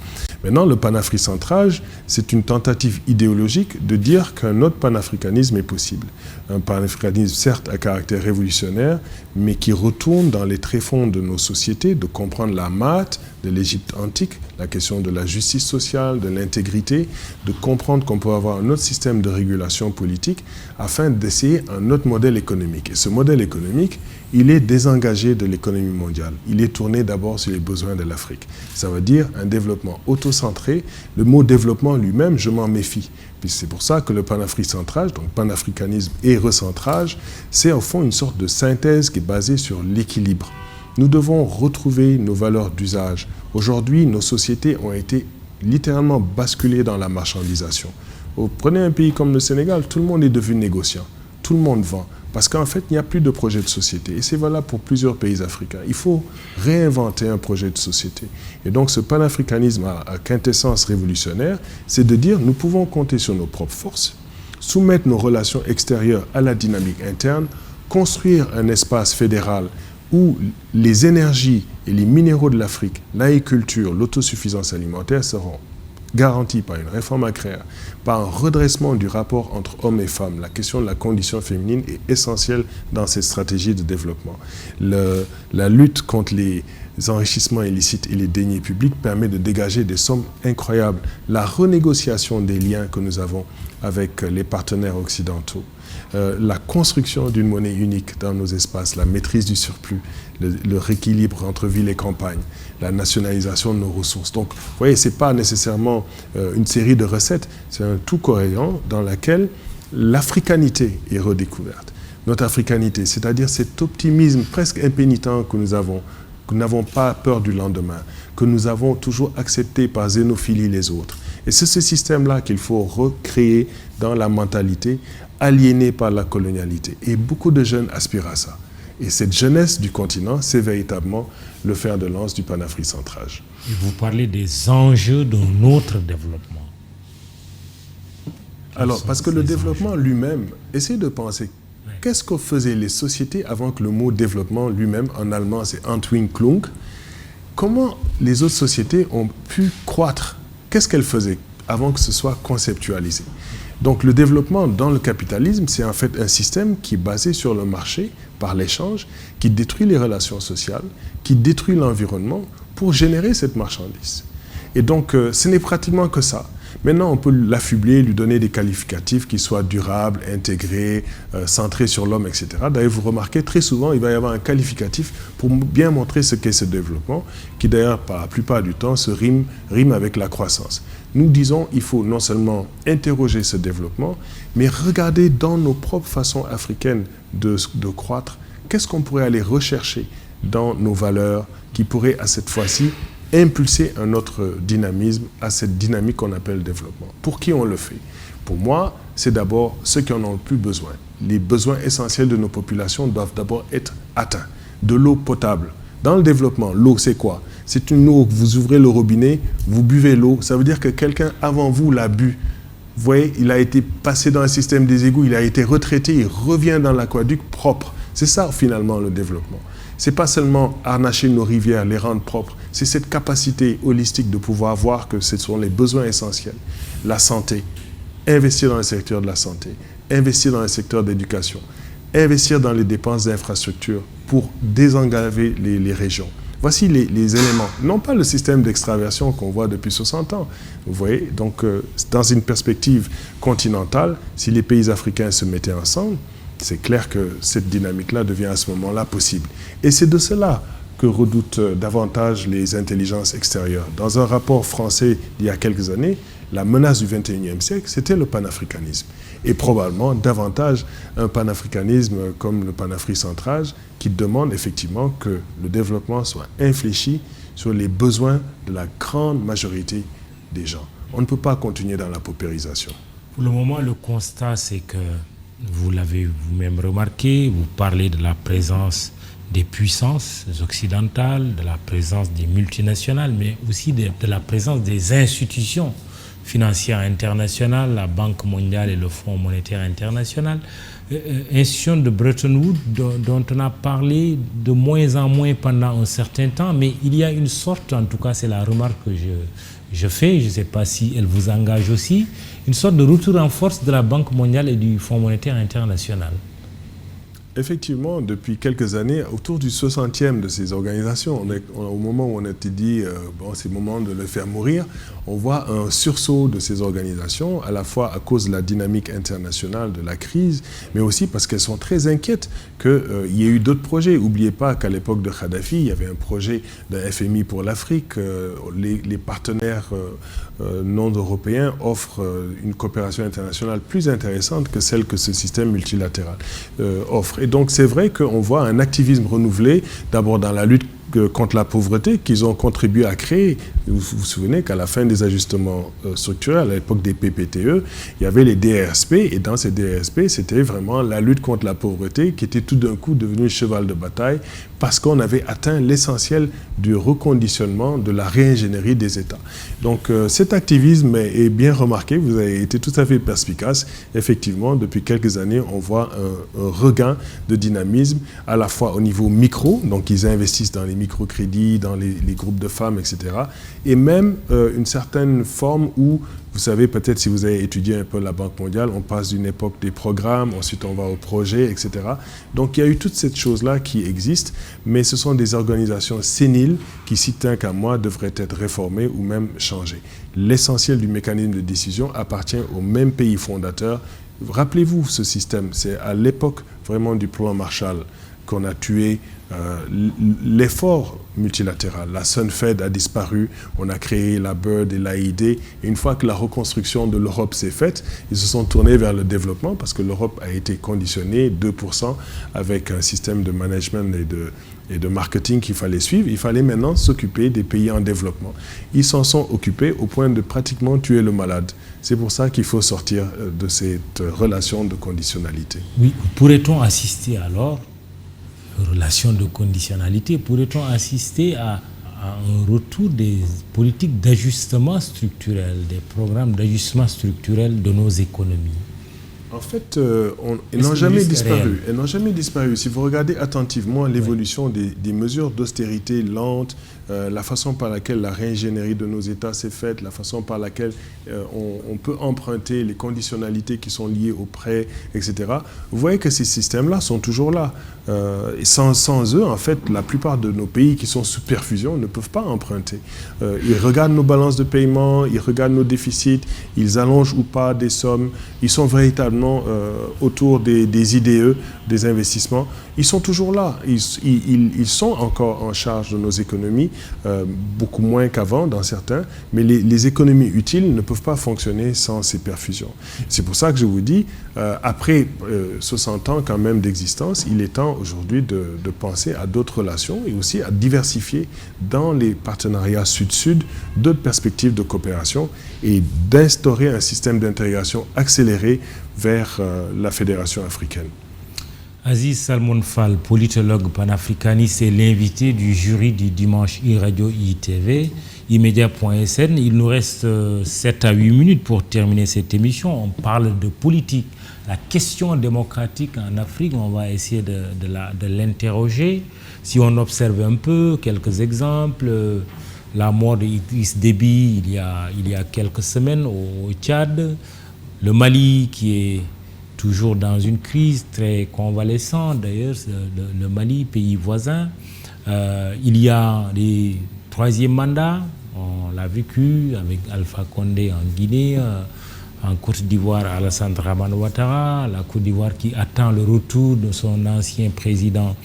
Maintenant, le panafricentrage, c'est une tentative idéologique de dire qu'un autre panafricanisme est possible. Un panafricanisme, certes, à caractère révolutionnaire, mais qui retourne dans les tréfonds de nos sociétés, de comprendre la maths de l'Égypte antique, la question de la justice sociale, de l'intégrité, de comprendre qu'on peut avoir un autre système de régulation politique afin d'essayer un autre modèle économique. Et ce modèle économique, il est désengagé de l'économie mondiale. Il est tourné d'abord sur les besoins de l'Afrique. Ça veut dire un développement autocentré. Le mot développement lui-même, je m'en méfie. Puis c'est pour ça que le panafricentrage, donc panafricanisme et recentrage, c'est au fond une sorte de synthèse qui est basée sur l'équilibre. Nous devons retrouver nos valeurs d'usage. Aujourd'hui, nos sociétés ont été littéralement basculées dans la marchandisation. Prenez un pays comme le Sénégal, tout le monde est devenu négociant. Tout le monde vend. Parce qu'en fait, il n'y a plus de projet de société. Et c'est valable pour plusieurs pays africains. Il faut réinventer un projet de société. Et donc, ce panafricanisme à quintessence révolutionnaire, c'est de dire nous pouvons compter sur nos propres forces, soumettre nos relations extérieures à la dynamique interne, construire un espace fédéral où les énergies et les minéraux de l'Afrique, l'agriculture, l'autosuffisance alimentaire seront garantis par une réforme agraire, par un redressement du rapport entre hommes et femmes. La question de la condition féminine est essentielle dans cette stratégie de développement. La lutte contre les enrichissements illicites et les deniers publics permet de dégager des sommes incroyables. La renégociation des liens que nous avons avec les partenaires occidentaux, la construction d'une monnaie unique dans nos espaces, la maîtrise du surplus, le rééquilibre entre ville et campagne, la nationalisation de nos ressources. Donc, vous voyez, ce n'est pas nécessairement une série de recettes, c'est un tout cohérent dans lequel l'africanité est redécouverte. Notre africanité, c'est-à-dire cet optimisme presque impénitent que nous avons, que nous n'avons pas peur du lendemain, que nous avons toujours accepté par xénophilie les autres. Et c'est ce système-là qu'il faut recréer dans la mentalité aliénée par la colonialité. Et beaucoup de jeunes aspirent à ça. Et cette jeunesse du continent, c'est véritablement le fer de lance du panafricentrage. Et vous parlez des enjeux de notre développement. Alors, parce que le développement lui-même, essayez de penser, qu'est-ce que faisaient les sociétés avant que le mot développement lui-même, en allemand c'est Entwicklung, comment les autres sociétés ont pu croître? Qu'est-ce qu'elles faisaient avant que ce soit conceptualisé? Donc le développement dans le capitalisme, c'est en fait un système qui est basé sur le marché, par l'échange, qui détruit les relations sociales, qui détruit l'environnement pour générer cette marchandise. Et donc ce n'est pratiquement que ça. Maintenant, on peut l'affubler, lui donner des qualificatifs qui soient durables, intégrés, centrés sur l'homme, etc. D'ailleurs, vous remarquez, très souvent, il va y avoir un qualificatif pour bien montrer ce qu'est ce développement, qui d'ailleurs, par la plupart du temps, se rime avec la croissance. Nous disons qu'il faut non seulement interroger ce développement, mais regarder dans nos propres façons africaines de croître, qu'est-ce qu'on pourrait aller rechercher dans nos valeurs qui pourraient, à cette fois-ci, impulser un autre dynamisme à cette dynamique qu'on appelle développement. Pour qui on le fait? Pour moi, c'est d'abord ceux qui en ont le plus besoin. Les besoins essentiels de nos populations doivent d'abord être atteints. De l'eau potable. Dans le développement, l'eau, c'est quoi? C'est une eau, vous ouvrez le robinet, vous buvez l'eau. Ça veut dire que quelqu'un avant vous l'a bu. Vous voyez, il a été passé dans un système des égouts, il a été retraité, il revient dans l'aqueduc propre. C'est ça, finalement, le développement. Ce n'est pas seulement harnacher nos rivières, les rendre propres, c'est cette capacité holistique de pouvoir voir que ce sont les besoins essentiels. La santé, investir dans le secteur de la santé, investir dans le secteur d'éducation, investir dans les dépenses d'infrastructures pour désengager les régions. Voici les éléments, non pas le système d'extraversion qu'on voit depuis 60 ans. Vous voyez, donc dans une perspective continentale, si les pays africains se mettaient ensemble, c'est clair que cette dynamique-là devient à ce moment-là possible. Et c'est de cela que redoutent davantage les intelligences extérieures. Dans un rapport français d'il y a quelques années, la menace du XXIe siècle, c'était le panafricanisme. Et probablement davantage un panafricanisme comme le panafricentrage qui demande effectivement que le développement soit infléchi sur les besoins de la grande majorité des gens. On ne peut pas continuer dans la paupérisation. Pour le moment, le constat, c'est que vous l'avez vous-même remarqué, vous parlez de la présence des puissances occidentales, de la présence des multinationales, mais aussi de la présence des institutions financières internationales, la Banque mondiale et le Fonds monétaire international, institutions de Bretton Woods dont on a parlé de moins en moins pendant un certain temps, mais il y a une sorte, en tout cas c'est la remarque que je fais, je ne sais pas si elle vous engage aussi, une sorte de retour en force de la Banque mondiale et du Fonds monétaire international. Effectivement, depuis quelques années, autour du 60e de ces organisations, au moment où on a été dit bon, c'est le moment de le faire mourir, on voit un sursaut de ces organisations, à la fois à cause de la dynamique internationale de la crise, mais aussi parce qu'elles sont très inquiètes qu'il y ait eu d'autres projets. N'oubliez pas qu'à l'époque de Kadhafi, il y avait un projet d'un FMI pour l'Afrique. Les partenaires non européens offrent une coopération internationale plus intéressante que celle que ce système multilatéral offre. Et donc c'est vrai qu'on voit un activisme renouvelé, d'abord dans la lutte contre la pauvreté qu'ils ont contribué à créer. Vous vous souvenez qu'à la fin des ajustements structurels, à l'époque des PPTE, il y avait les DRSP, et dans ces DRSP, c'était vraiment la lutte contre la pauvreté qui était tout d'un coup devenue cheval de bataille parce qu'on avait atteint l'essentiel du reconditionnement, de la réingénierie des États. Donc cet activisme est bien remarqué, vous avez été tout à fait perspicace. Effectivement, depuis quelques années, on voit un regain de dynamisme, à la fois au niveau micro, donc ils investissent dans les microcrédits, dans les groupes de femmes, etc. Et même une certaine forme où, vous savez, peut-être si vous avez étudié un peu la Banque mondiale, on passe d'une époque des programmes, ensuite on va au projet, etc. Donc il y a eu toute cette chose-là qui existe, mais ce sont des organisations séniles qui, si tant qu'à moi, devraient être réformées ou même changées. L'essentiel du mécanisme de décision appartient aux mêmes pays fondateurs. Rappelez-vous ce système, c'est à l'époque vraiment du plan Marshall qu'on a tué l'effort multilatéral. La Sunfed a disparu, on a créé la BIRD et l'AID, et une fois que la reconstruction de l'Europe s'est faite, ils se sont tournés vers le développement parce que l'Europe a été conditionnée 2% avec un système de management et de marketing qu'il fallait suivre. Il fallait maintenant s'occuper des pays en développement. Ils s'en sont occupés au point de pratiquement tuer le malade. C'est pour ça qu'il faut sortir de cette relation de conditionnalité. Oui, pourrait-on assister alors relation de conditionnalité, pourrait-on assister à un retour des politiques d'ajustement structurel, des programmes d'ajustement structurel de nos économies? En fait, elles n'ont jamais disparu. Elles n'ont jamais disparu. Si vous regardez attentivement l'évolution des mesures d'austérité lentes, la façon par laquelle la réingénierie de nos États s'est faite, la façon par laquelle on peut emprunter, les conditionnalités qui sont liées aux prêts, etc. Vous voyez que ces systèmes-là sont toujours là. Et sans eux, en fait, la plupart de nos pays qui sont sous perfusion ne peuvent pas emprunter. Ils regardent nos balances de paiement, ils regardent nos déficits, ils allongent ou pas des sommes. Ils sont véritablement autour des IDE, des investissements. Ils sont toujours là. Ils sont encore en charge de nos économies, beaucoup moins qu'avant dans certains, mais les économies utiles ne peuvent pas fonctionner sans ces perfusions. C'est pour ça que je vous dis, après 60 ans quand même d'existence, il est temps aujourd'hui de penser à d'autres relations et aussi à diversifier dans les partenariats sud-sud d'autres perspectives de coopération et d'instaurer un système d'intégration accéléré vers la Fédération africaine. Aziz Salmon Fall, politologue panafricaniste et l'invité du jury du dimanche e-radio ITV, immédiat.sn. Il nous reste 7 à 8 minutes pour terminer cette émission. On parle de politique. La question démocratique en Afrique, on va essayer de l'interroger. Si on observe un peu, quelques exemples, la mort d'Idriss Déby il y a quelques semaines au Tchad, le Mali qui est toujours dans une crise très convalescente, d'ailleurs, le Mali, pays voisin. Il y a les troisième mandats, on l'a vécu avec Alpha Condé en Guinée, en Côte d'Ivoire, Alassane Dramane Ouattara, la Côte d'Ivoire qui attend le retour de son ancien président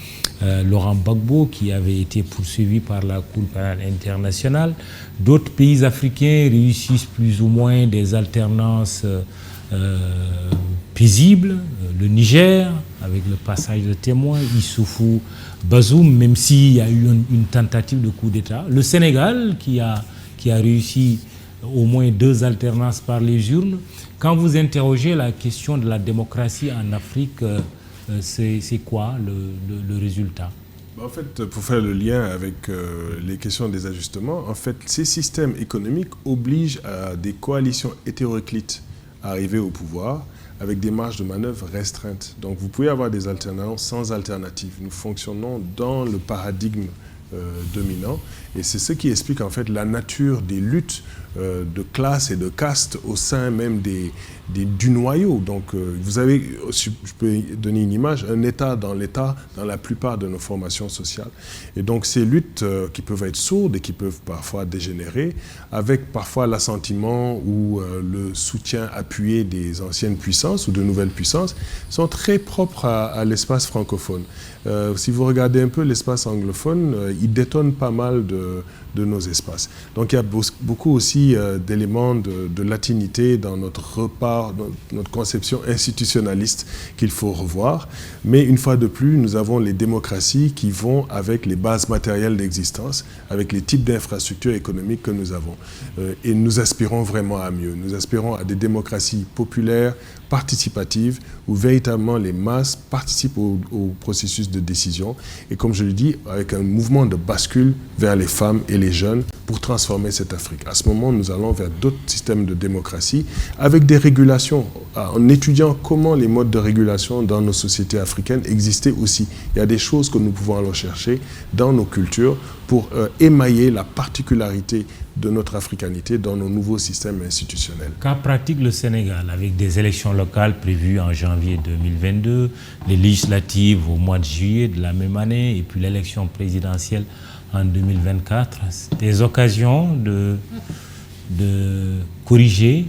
Laurent Gbagbo, qui avait été poursuivi par la Cour pénale internationale. D'autres pays africains réussissent plus ou moins des alternances paisible, le Niger, avec le passage de témoin, Issoufou Bazoum, même s'il y a eu une tentative de coup d'État. Le Sénégal, qui a réussi au moins 2 alternances par les urnes. Quand vous interrogez la question de la démocratie en Afrique, c'est quoi le résultat? En fait, pour faire le lien avec les questions des ajustements, en fait, ces systèmes économiques obligent à des coalitions hétéroclites à arriver au pouvoir, avec des marges de manœuvre restreintes. Donc vous pouvez avoir des alternances sans alternative. Nous fonctionnons dans le paradigme dominant et c'est ce qui explique en fait la nature des luttes de classe et de caste au sein même du noyau. Donc vous avez, je peux donner une image, un État dans la plupart de nos formations sociales. Et donc ces luttes qui peuvent être sourdes et qui peuvent parfois dégénérer, avec parfois l'assentiment ou le soutien appuyé des anciennes puissances ou de nouvelles puissances, sont très propres à l'espace francophone. Si vous regardez un peu l'espace anglophone, il détonne pas mal de nos espaces. Donc il y a beaucoup aussi d'éléments de latinité dans notre conception institutionnaliste qu'il faut revoir. Mais une fois de plus, nous avons les démocraties qui vont avec les bases matérielles d'existence, avec les types d'infrastructures économiques que nous avons. Et nous aspirons vraiment à mieux. Nous aspirons à des démocraties populaires, participatives, où véritablement les masses participent au processus de décision. Et comme je le dis, avec un mouvement de bascule vers les femmes et les jeunes pour transformer cette Afrique. À ce moment, nous allons vers d'autres systèmes de démocratie avec des régulations, en étudiant comment les modes de régulation dans nos sociétés africaines existaient aussi. Il y a des choses que nous pouvons aller chercher dans nos cultures pour émailler la particularité de notre africanité dans nos nouveaux systèmes institutionnels. Qu'a pratique le Sénégal avec des élections locales prévues en janvier 2022, les législatives au mois de juillet de la même année et puis l'élection présidentielle en 2024, des occasions de corriger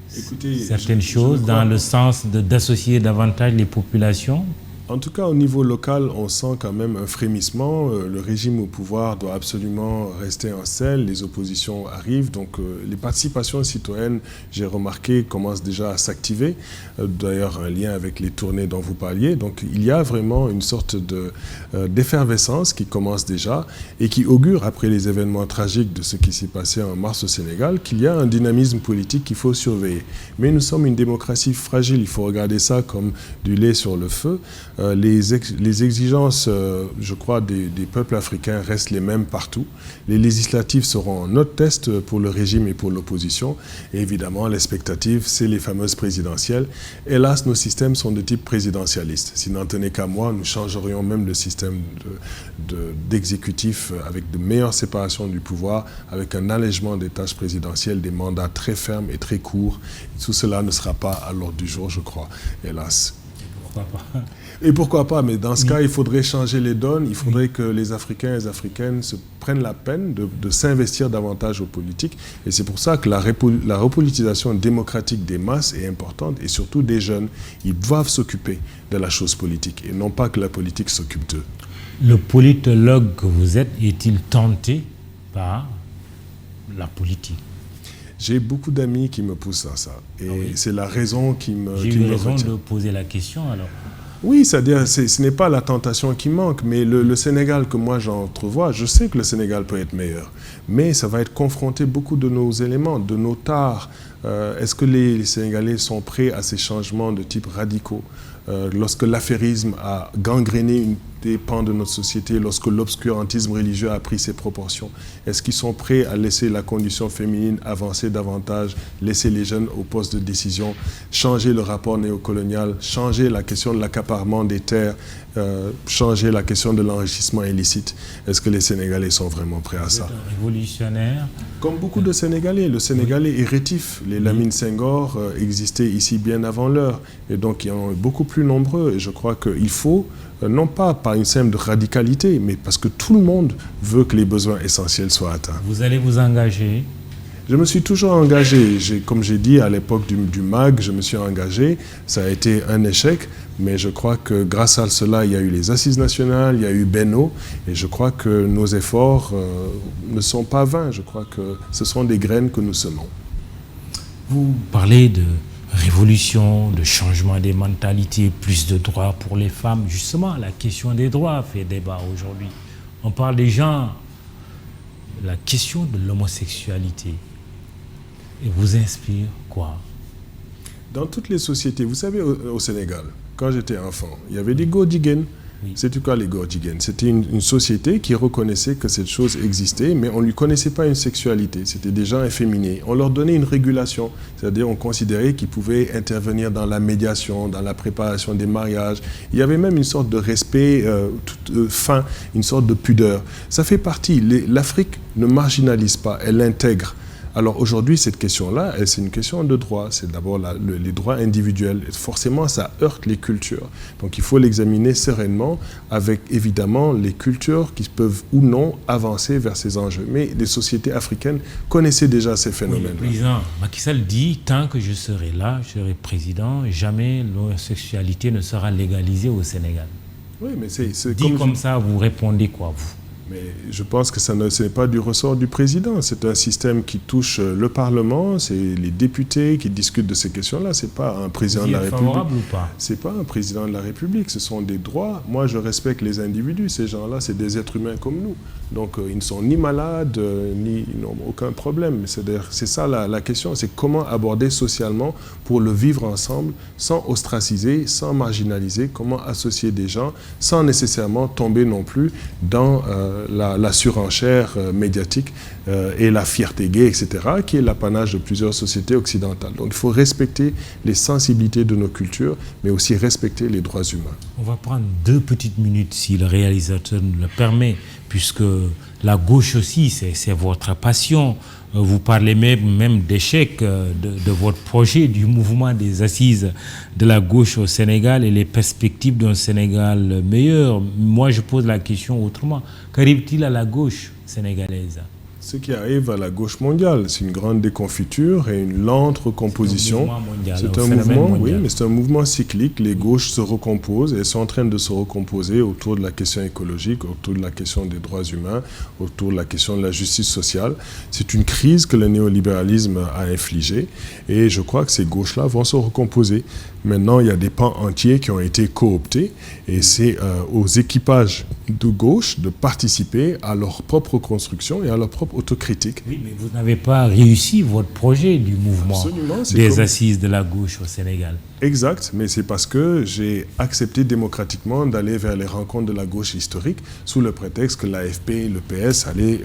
certaines choses dans le sens d'associer davantage les populations? En tout cas, au niveau local, on sent quand même un frémissement. Le régime au pouvoir doit absolument rester en selle. Les oppositions arrivent. Donc, les participations citoyennes, j'ai remarqué, commencent déjà à s'activer. D'ailleurs, un lien avec les tournées dont vous parliez. Donc, il y a vraiment une sorte d'effervescence qui commence déjà et qui augure, après les événements tragiques de ce qui s'est passé en mars au Sénégal, qu'il y a un dynamisme politique qu'il faut surveiller. Mais nous sommes une démocratie fragile. Il faut regarder ça comme du lait sur le feu. Les exigences, je crois, des peuples africains restent les mêmes partout. Les législatives seront notre test pour le régime et pour l'opposition. Et évidemment, l'expectative, c'est les fameuses présidentielles. Hélas, nos systèmes sont de type présidentialiste. S'il n'en tenait qu'à moi, nous changerions même le système d'exécutif avec de meilleures séparations du pouvoir, avec un allègement des tâches présidentielles, des mandats très fermes et très courts. Tout cela ne sera pas à l'ordre du jour, je crois, hélas. Pourquoi pas? Et pourquoi pas, mais dans ce cas, il faudrait changer les donnes, il faudrait que les Africains et les Africaines se prennent la peine de s'investir davantage aux politiques. Et c'est pour ça que la repolitisation démocratique des masses est importante, et surtout des jeunes. Ils doivent s'occuper de la chose politique, et non pas que la politique s'occupe d'eux. Le politologue que vous êtes est-il tenté par la politique? J'ai beaucoup d'amis qui me poussent à ça. Et c'est la raison qui me retient. J'ai eu raison de poser la question alors. Oui, c'est-à-dire ce n'est pas la tentation qui manque, mais le Sénégal que moi j'entrevois, je sais que le Sénégal peut être meilleur, mais ça va être confronté beaucoup de nos éléments, de nos tares. Est-ce que les Sénégalais sont prêts à ces changements de type radicaux? Lorsque l'affairisme a gangréné des pans de notre société, lorsque l'obscurantisme religieux a pris ses proportions, est-ce qu'ils sont prêts à laisser la condition féminine avancer davantage, laisser les jeunes au poste de décision, changer le rapport néocolonial, changer la question de l'accaparement des terres, changer la question de l'enrichissement illicite? Est-ce que les Sénégalais sont vraiment prêts à ça? Révolutionnaire. Comme beaucoup de Sénégalais, le Sénégalais est rétif. Les Lamine Senghor existaient ici bien avant l'heure, et donc ils en ont beaucoup plus nombreux. Et je crois qu'il faut, non pas par une simple radicalité, mais parce que tout le monde veut que les besoins essentiels soient atteints. Vous allez vous engager? Je me suis toujours engagé. Comme j'ai dit à l'époque du MAG, je me suis engagé. Ça a été un échec, mais je crois que grâce à cela, il y a eu les Assises nationales, il y a eu Benno, et je crois que nos efforts ne sont pas vains. Je crois que ce sont des graines que nous semons. Vous parlez de révolution, de changement des mentalités, plus de droits pour les femmes. Justement, la question des droits fait débat aujourd'hui. On parle des gens, la question de l'homosexualité. Et vous inspire quoi? Dans toutes les sociétés, vous savez, au Sénégal, quand j'étais enfant, il y avait des Godjigen. Oui. C'est quoi les Godjigen? C'était une société qui reconnaissait que cette chose existait, mais on ne lui connaissait pas une sexualité. C'était des gens efféminés. On leur donnait une régulation, c'est-à-dire on considérait qu'ils pouvaient intervenir dans la médiation, dans la préparation des mariages. Il y avait même une sorte de respect fin, une sorte de pudeur. Ça fait partie. L'Afrique ne marginalise pas, elle l'intègre. Alors aujourd'hui, cette question-là, c'est une question de droit. C'est d'abord les droits individuels. Et forcément, ça heurte les cultures. Donc il faut l'examiner sereinement avec évidemment les cultures qui peuvent ou non avancer vers ces enjeux. Mais les sociétés africaines connaissaient déjà ces phénomènes. Oui, le président Macky Sall dit « Tant que je serai là, je serai président, jamais l'homosexualité ne sera légalisée au Sénégal ». Oui, mais c'est comme ça, vous répondez quoi, vous? Mais je pense que ce n'est pas du ressort du président. C'est un système qui touche le Parlement, c'est les députés qui discutent de ces questions-là. Ce n'est pas un président de la République. Favorable ou pas? Ce n'est pas un président de la République. Ce sont des droits. Moi, je respecte les individus. Ces gens-là, c'est des êtres humains comme nous. Donc, ils ne sont ni malades, ils n'ont aucun problème. C'est ça la question. C'est comment aborder socialement pour le vivre ensemble, sans ostraciser, sans marginaliser. Comment associer des gens, sans nécessairement tomber non plus dans la surenchère médiatique et la fierté gay, etc., qui est l'apanage de plusieurs sociétés occidentales. Donc il faut respecter les sensibilités de nos cultures, mais aussi respecter les droits humains. On va prendre 2 petites minutes, si le réalisateur nous le permet, puisque la gauche aussi, c'est votre passion. Vous parlez même d'échec de votre projet, du mouvement des assises de la gauche au Sénégal et les perspectives d'un Sénégal meilleur. Moi, je pose la question autrement. Qu'arrive-t-il à la gauche sénégalaise? Ce qui arrive à la gauche mondiale, c'est une grande déconfiture et une lente recomposition. C'est un mouvement, oui, mais c'est un mouvement cyclique. Les gauches se recomposent et sont en train de se recomposer autour de la question écologique, autour de la question des droits humains, autour de la question de la justice sociale. C'est une crise que le néolibéralisme a infligée et je crois que ces gauches-là vont se recomposer. Maintenant, il y a des pans entiers qui ont été cooptés et c'est aux équipages de gauche de participer à leur propre construction et à leur propre autocritique. Oui, mais vous n'avez pas réussi votre projet du mouvement des assises de la gauche au Sénégal. Exact, mais c'est parce que j'ai accepté démocratiquement d'aller vers les rencontres de la gauche historique sous le prétexte que l'AFP et le PS allaient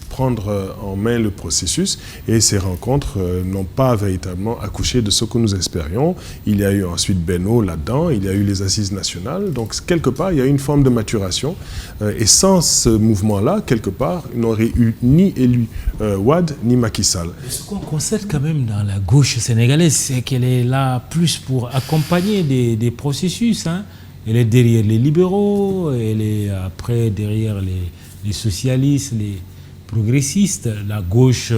prendre en main le processus et ces rencontres n'ont pas véritablement accouché de ce que nous espérions. Il y a eu ensuite Benno là-dedans, il y a eu les assises nationales, donc quelque part il y a eu une forme de maturation et sans ce mouvement-là, quelque part, il n'aurait eu ni élu Wade ni Macky Sall. Ce qu'on constate quand même dans la gauche sénégalaise, c'est qu'elle est là plus pour accompagner des processus. Hein. Elle est derrière les libéraux, elle est après derrière les socialistes, les progressistes. La gauche,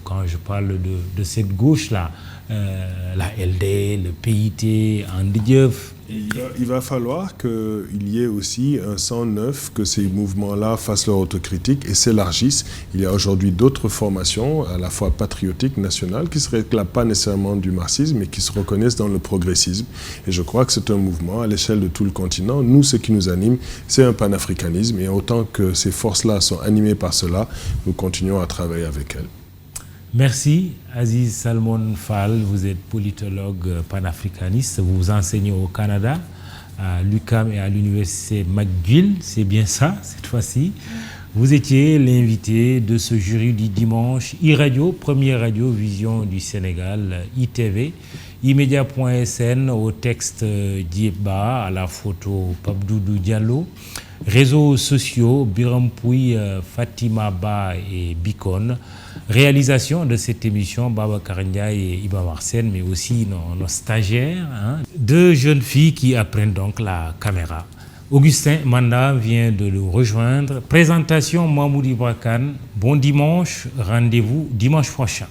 quand je parle de cette gauche-là, la LD, le PIT, Andi Diop. Il va falloir qu'il y ait aussi un sang neuf, que ces mouvements-là fassent leur autocritique et s'élargissent. Il y a aujourd'hui d'autres formations, à la fois patriotiques, nationales, qui ne se réclament pas nécessairement du marxisme, mais qui se reconnaissent dans le progressisme. Et je crois que c'est un mouvement à l'échelle de tout le continent. Nous, ce qui nous anime, c'est un panafricanisme. Et autant que ces forces-là sont animées par cela, nous continuons à travailler avec elles. Merci Aziz Salmon Fall, vous êtes politologue panafricaniste, vous enseignez au Canada, à l'UQAM et à l'université McGill, c'est bien ça cette fois-ci. Vous étiez l'invité de ce jury du dimanche, iRadio, première radio vision du Sénégal, ITV, imedia.sn, au texte Dieba, à la photo Pabdoudou Diallo, réseaux sociaux Biram Pouy, Fatima Ba et Bikon. Réalisation de cette émission, Babacar Ndiaye et Iba Marsen, mais aussi nos stagiaires, hein, deux jeunes filles qui apprennent donc la caméra. Augustin Manda vient de le rejoindre. Présentation Mahmoud Ibrakan. Bon dimanche, rendez-vous dimanche prochain.